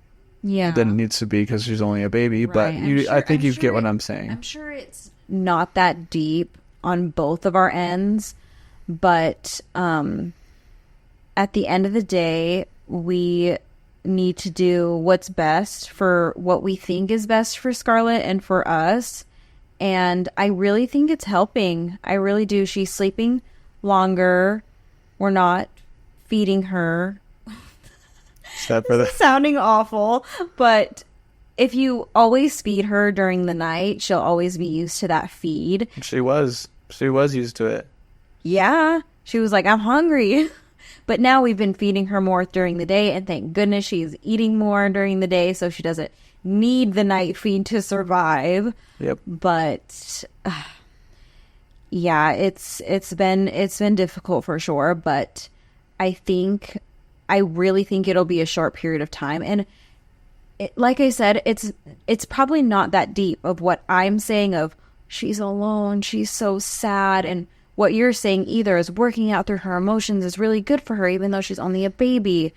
Speaker 2: than it needs to be, because she's only a baby. Right. But I think you get what I'm saying.
Speaker 1: I'm sure it's not that deep on both of our ends, but at the end of the day, we need to do what's best for what we think is best for Scarlett and for us. And I really think it's helping. I really do. She's sleeping longer. We're not feeding her.
Speaker 2: Except for
Speaker 1: sounding awful, but if you always feed her during the night, she'll always be used to that feed.
Speaker 2: She was used to it.
Speaker 1: Yeah. She was like, I'm hungry. But now we've been feeding her more during the day, and thank goodness she's eating more during the day, so she doesn't need the night feed to survive.
Speaker 2: Yep.
Speaker 1: But yeah, it's been difficult for sure, but I really think it'll be a short period of time. And like I said, it's probably not that deep of what I'm saying of she's alone, she's so sad, and what you're saying either is working out through her emotions is really good for her, even though she's only a baby.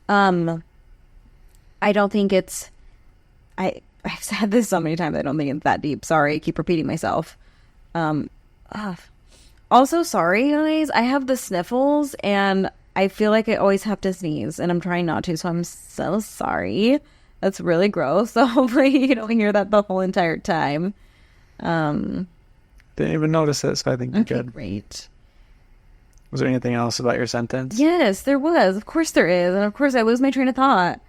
Speaker 1: I don't think it's... I've said this so many times, I don't think it's that deep. Sorry, I keep repeating myself. Also, sorry, guys. I have the sniffles, and I feel like I always have to sneeze, and I'm trying not to, so I'm so sorry. That's really gross. So hopefully you don't hear that the whole entire time.
Speaker 2: Didn't even notice it, so I think you're good.
Speaker 1: Great.
Speaker 2: Was there anything else about your sentence?
Speaker 1: Yes, there was. Of course there is. And of course I lose my train of thought.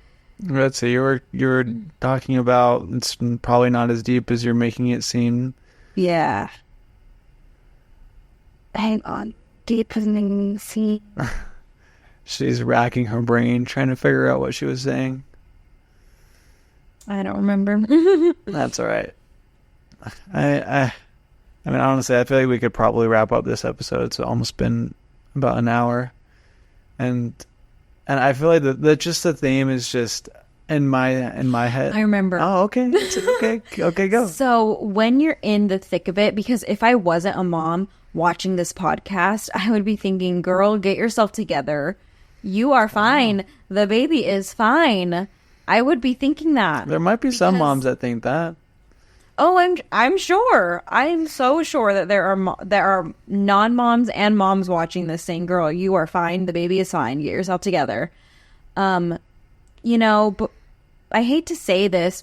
Speaker 2: Let's see. You were talking about it's probably not as deep as you're making it seem.
Speaker 1: Yeah. Hang on. Deep as making it seem.
Speaker 2: She's racking her brain, trying to figure out what she was saying.
Speaker 1: I don't remember.
Speaker 2: That's all right. I mean, honestly, I feel like we could probably wrap up this episode. It's almost been about an hour, and I feel like the theme is just in my head.
Speaker 1: I remember.
Speaker 2: Oh, okay. Okay, go.
Speaker 1: So when you're in the thick of it, because if I wasn't a mom watching this podcast, I would be thinking, girl, get yourself together. You are fine. The baby is fine. I would be thinking that.
Speaker 2: There might be some moms that think that.
Speaker 1: Oh, I'm sure. I'm so sure that there are non-moms and moms watching this saying, girl, you are fine. The baby is fine. Get yourself together. But I hate to say this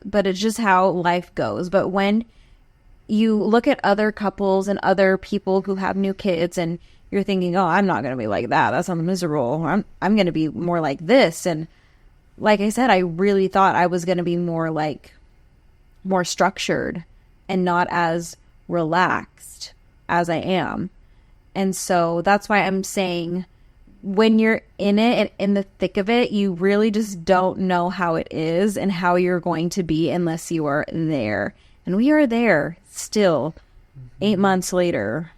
Speaker 1: but it's just how life goes. But when you look at other couples and other people who have new kids and you're thinking, oh, I'm not going to be like that. That sounds miserable. I'm going to be more like this. And like I said, I really thought I was going to be more structured and not as relaxed as I am. And so that's why I'm saying when you're in it and in the thick of it, you really just don't know how it is and how you're going to be unless you are there. And we are there still 8 months later.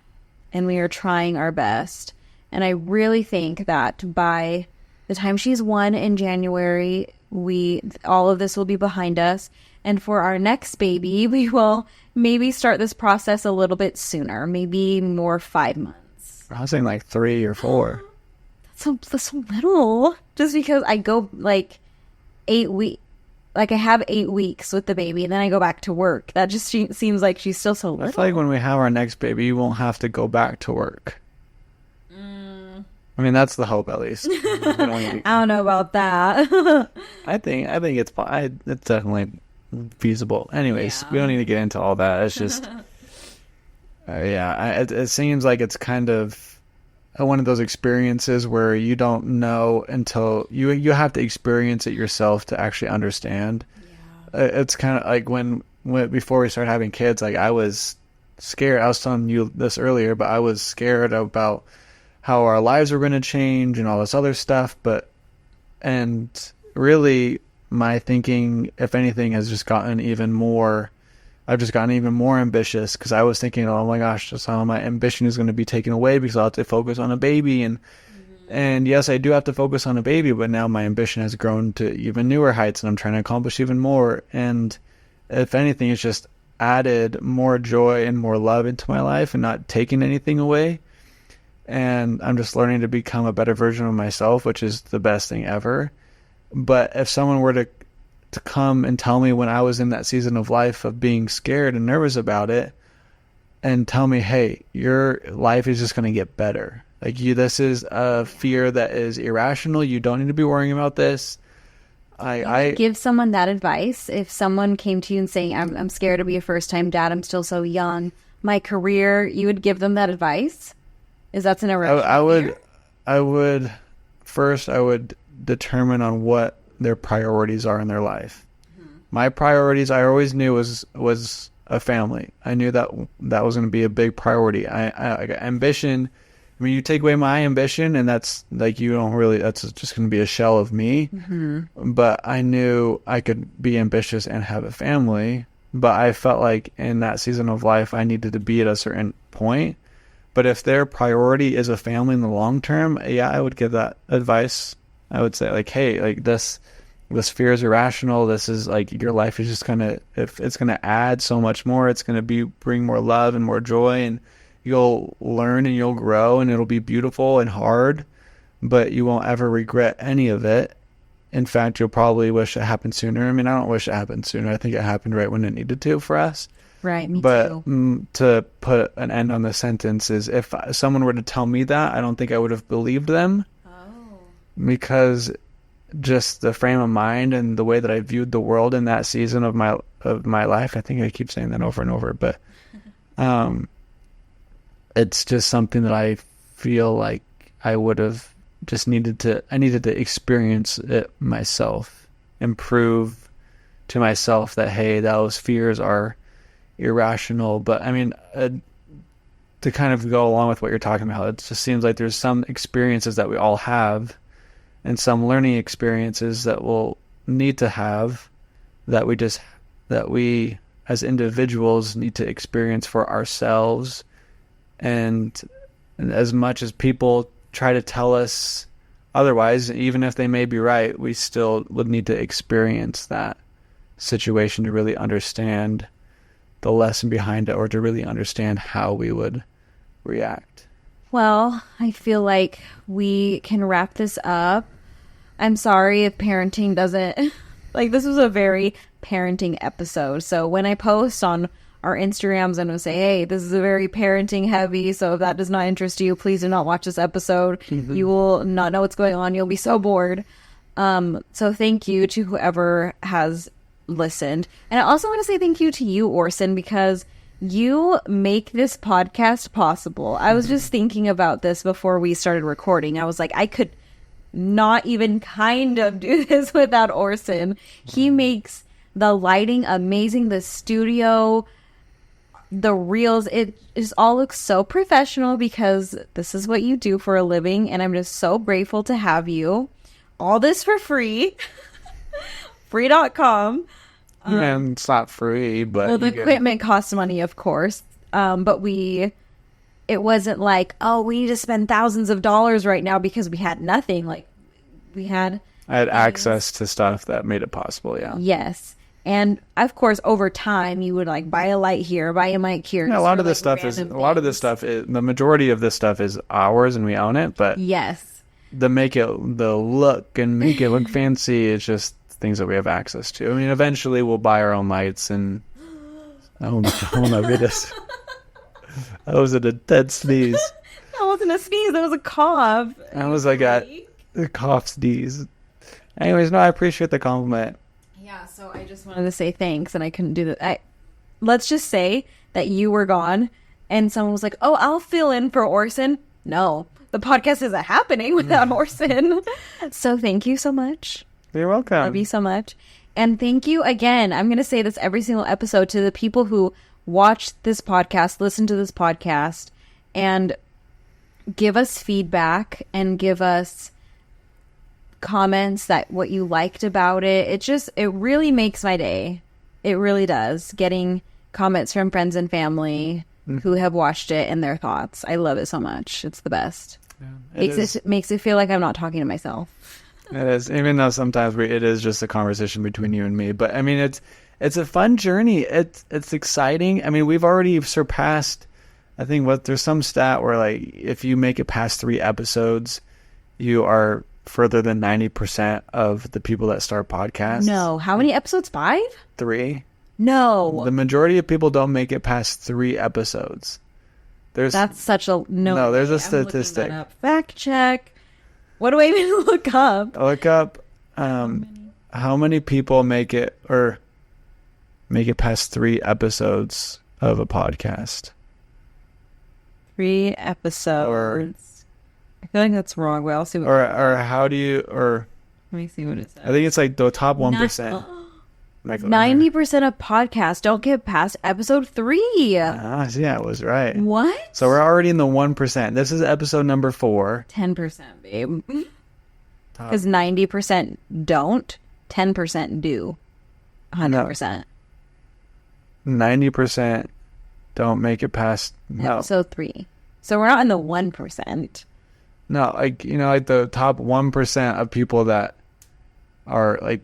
Speaker 1: and we are trying our best. And I really think that by the time she's 1 in January, all of this will be behind us. And for our next baby, we will maybe start this process a little bit sooner, maybe more 5 months.
Speaker 2: I was saying like 3 or 4.
Speaker 1: That's so little. Just because I go like 8 weeks. Like I have 8 weeks with the baby and then I go back to work. That just seems like she's still so little.
Speaker 2: I feel like when we have our next baby, you won't have to go back to work. I mean, that's the hope, at least.
Speaker 1: I don't know about that.
Speaker 2: I think it's definitely feasible. Anyways, we don't need to get into all that. It's just, it seems like it's kind of one of those experiences where you don't know until you have to experience it yourself to actually understand. It's kind of like when before we started having kids, like I was scared. I was telling you this earlier, but I was scared about how our lives were going to change and all this other stuff. And really my thinking, if anything, has just gotten even more. I've just gotten even more ambitious because I was thinking, oh my gosh, just how my ambition is going to be taken away because I'll have to focus on a baby. And yes, I do have to focus on a baby, but now my ambition has grown to even newer heights and I'm trying to accomplish even more. And if anything, it's just added more joy and more love into my life and not taking anything away. And I'm just learning to become a better version of myself, which is the best thing ever. But if someone were to come and tell me when I was in that season of life of being scared and nervous about it and tell me, hey, your life is just going to get better. Like this is a fear that is irrational. You don't need to be worrying about this. I
Speaker 1: give someone that advice. If someone came to you and saying, I'm scared to be a first time dad. I'm still so young. My career, you would give them that advice? Is that an irrational fear?
Speaker 2: I would determine on what their priorities are in their life. My priorities, I always knew was a family. I knew that was going to be a big priority. Ambition, I mean, you take away my ambition and that's like, that's just going to be a shell of me. But I knew I could be ambitious and have a family. But I felt like in that season of life, I needed to be at a certain point. But if their priority is a family in the long term, I would give that advice. I would say like, hey, like this fear is irrational. This is like your life is just if it's gonna add so much more. It's gonna bring more love and more joy, and you'll learn and you'll grow, and it'll be beautiful and hard, but you won't ever regret any of it. In fact, you'll probably wish it happened sooner. I mean, I don't wish it happened sooner. I think it happened right when it needed to for us.
Speaker 1: Right, me
Speaker 2: but
Speaker 1: too.
Speaker 2: To put an end on the sentence is if someone were to tell me that, I don't think I would have believed them. Because just the frame of mind and the way that I viewed the world in that season of my life, I think I keep saying that over and over, but it's just something that I feel like I would have just needed to experience it myself and prove to myself that, hey, those fears are irrational. But I mean, to kind of go along with what you're talking about, it just seems like there's some experiences that we all have and some learning experiences that we'll need to have that we as individuals need to experience for ourselves. And as much as people try to tell us otherwise, even if they may be right, we still would need to experience that situation to really understand the lesson behind it, or to really understand how we would react.
Speaker 1: Well, I feel like we can wrap this up. I'm sorry if parenting doesn't... Like, this was a very parenting episode. So when I post on our Instagrams and will say, hey, this is a very parenting heavy, so if that does not interest you, please do not watch this episode. Mm-hmm. You will not know what's going on. You'll be so bored. So thank you to whoever has listened. And I also want to say thank you to you, Orson, because you make this podcast possible. I was just thinking about this before we started recording. I was like, I could not even kind of do this without Orson. He makes the lighting amazing, the studio, the reels. It just all looks so professional because this is what you do for a living, and I'm just so grateful to have you. All this for free. Free.com.
Speaker 2: And it's not free, but...
Speaker 1: Well, the equipment costs money, of course. But it wasn't like, oh, we need to spend thousands of dollars right now because we had nothing. Like, I had
Speaker 2: access to stuff that made it possible. Yeah.
Speaker 1: Yes. And of course, over time, you would like buy a light here, buy a mic here.
Speaker 2: Yeah, a lot of this stuff is the majority of this stuff is ours and we own it. But
Speaker 1: yes,
Speaker 2: the look and make it look fancy is just things that we have access to. I mean, eventually we'll buy our own lights and oh my goodness, that was a dead sneeze.
Speaker 1: That wasn't a sneeze. That was a cough.
Speaker 2: That was like a cough sneeze. Anyways, no, I appreciate the compliment.
Speaker 1: Yeah, so I just wanted to say thanks, and I couldn't do that. Let's just say that you were gone, and someone was like, oh, I'll fill in for Orson. No, the podcast isn't happening without Orson. So thank you so much.
Speaker 2: You're welcome.
Speaker 1: Love you so much. And thank you again. I'm going to say this every single episode to the people who watch this podcast, listen to this podcast, and give us feedback and give us comments that what you liked about it. It really makes my day. It really does. Getting comments from friends and family who have watched it and their thoughts. I love it so much. It's the best. Yeah, it makes it feel like I'm not talking to myself.
Speaker 2: It is, even though sometimes it is just a conversation between you and me. But I mean, it's a fun journey. It's exciting. I mean, we've already surpassed. I think there's some stat where like if you make it past 3 episodes, you are further than 90% of the people that start podcasts.
Speaker 1: No. How many episodes? 5?
Speaker 2: 3.
Speaker 1: No.
Speaker 2: The majority of people don't make it past 3 episodes.
Speaker 1: That's such a no.
Speaker 2: No, there's a statistic.
Speaker 1: Fact check. What do I even look up?
Speaker 2: Look up how many people make it past 3 episodes of a podcast.
Speaker 1: 3 episodes. I feel like that's wrong. Well, I'll see.
Speaker 2: Or how do you? Or
Speaker 1: let me see what it says.
Speaker 2: I think it's like the top 1%.
Speaker 1: 90% of podcasts don't get past episode 3.
Speaker 2: Yeah, I was right.
Speaker 1: What?
Speaker 2: So we're already in the 1%. This is episode number 4.
Speaker 1: 10%, babe. Because 90% don't, 10% do. 100%.
Speaker 2: 90% don't make it past
Speaker 1: episode 3. So we're not in the 1%.
Speaker 2: No, like the top 1% of people that are like.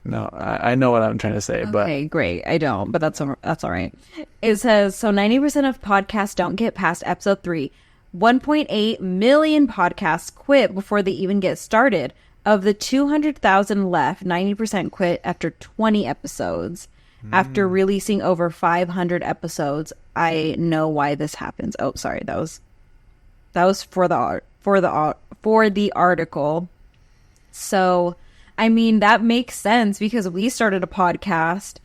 Speaker 2: No, I know what I'm trying to say, but
Speaker 1: okay, great. I don't, but that's all right. It says so 90% of podcasts don't get past episode 3. 1.8 million podcasts quit before they even get started. Of the 200,000 left, 90% quit after 20 episodes. After releasing over 500 episodes, I know why this happens. Oh, sorry, that was for the article. So, I mean, that makes sense because we started a podcast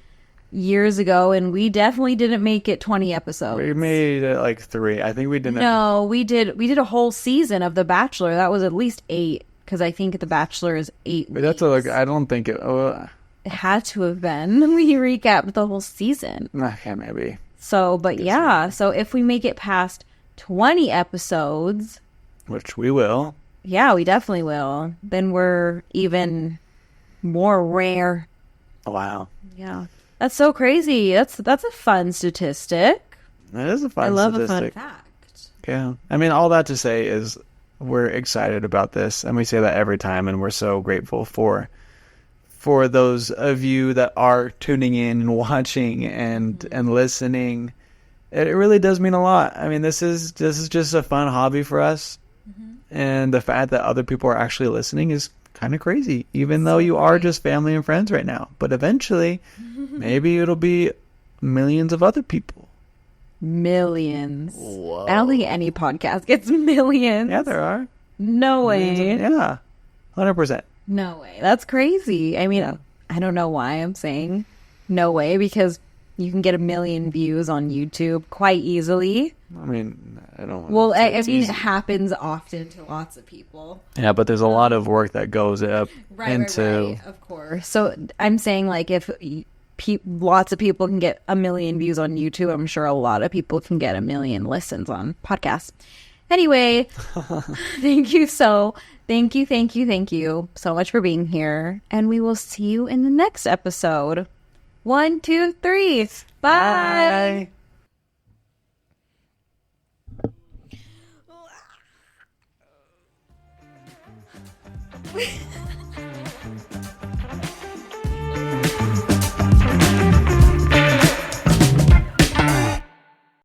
Speaker 1: years ago and we definitely didn't make it 20 episodes.
Speaker 2: We made it like 3. I think we didn't.
Speaker 1: No, we did a whole season of The Bachelor. That was at least 8 because I think The Bachelor is 8 weeks.
Speaker 2: That's I don't think it.
Speaker 1: It had to have been. We recapped the whole season.
Speaker 2: Okay, maybe.
Speaker 1: So, but yeah. So if we make it past 20 episodes,
Speaker 2: which we will.
Speaker 1: Yeah, we definitely will. Then we're even more rare.
Speaker 2: Wow.
Speaker 1: Yeah. That's so crazy. That's a fun statistic.
Speaker 2: That is a fun statistic.
Speaker 1: I love a fun fact.
Speaker 2: Yeah. I mean, all that to say is we're excited about this, and we say that every time, and we're so grateful for those of you that are tuning in and watching and listening. It really does mean a lot. I mean, this is just a fun hobby for us. And the fact that other people are actually listening is kind of crazy, even though you are just family and friends right now. But eventually, maybe it'll be millions of other people.
Speaker 1: Millions.
Speaker 2: Whoa.
Speaker 1: I don't think any podcast gets millions.
Speaker 2: Yeah, there are.
Speaker 1: No way.
Speaker 2: Yeah, 100%.
Speaker 1: No way. That's crazy. I mean, I don't know why I'm saying no way, because you can get 1 million views on YouTube quite easily.
Speaker 2: I mean, I don't.
Speaker 1: Well, I mean, it happens often to lots of people.
Speaker 2: Yeah, but there's a lot of work that goes up into.
Speaker 1: Right, of course. So I'm saying, like, if lots of people can get 1 million views on YouTube, I'm sure a lot of people can get 1 million listens on podcasts. Anyway, thank you so much for being here, and we will see you in the next episode. 1, 2, 3. Bye.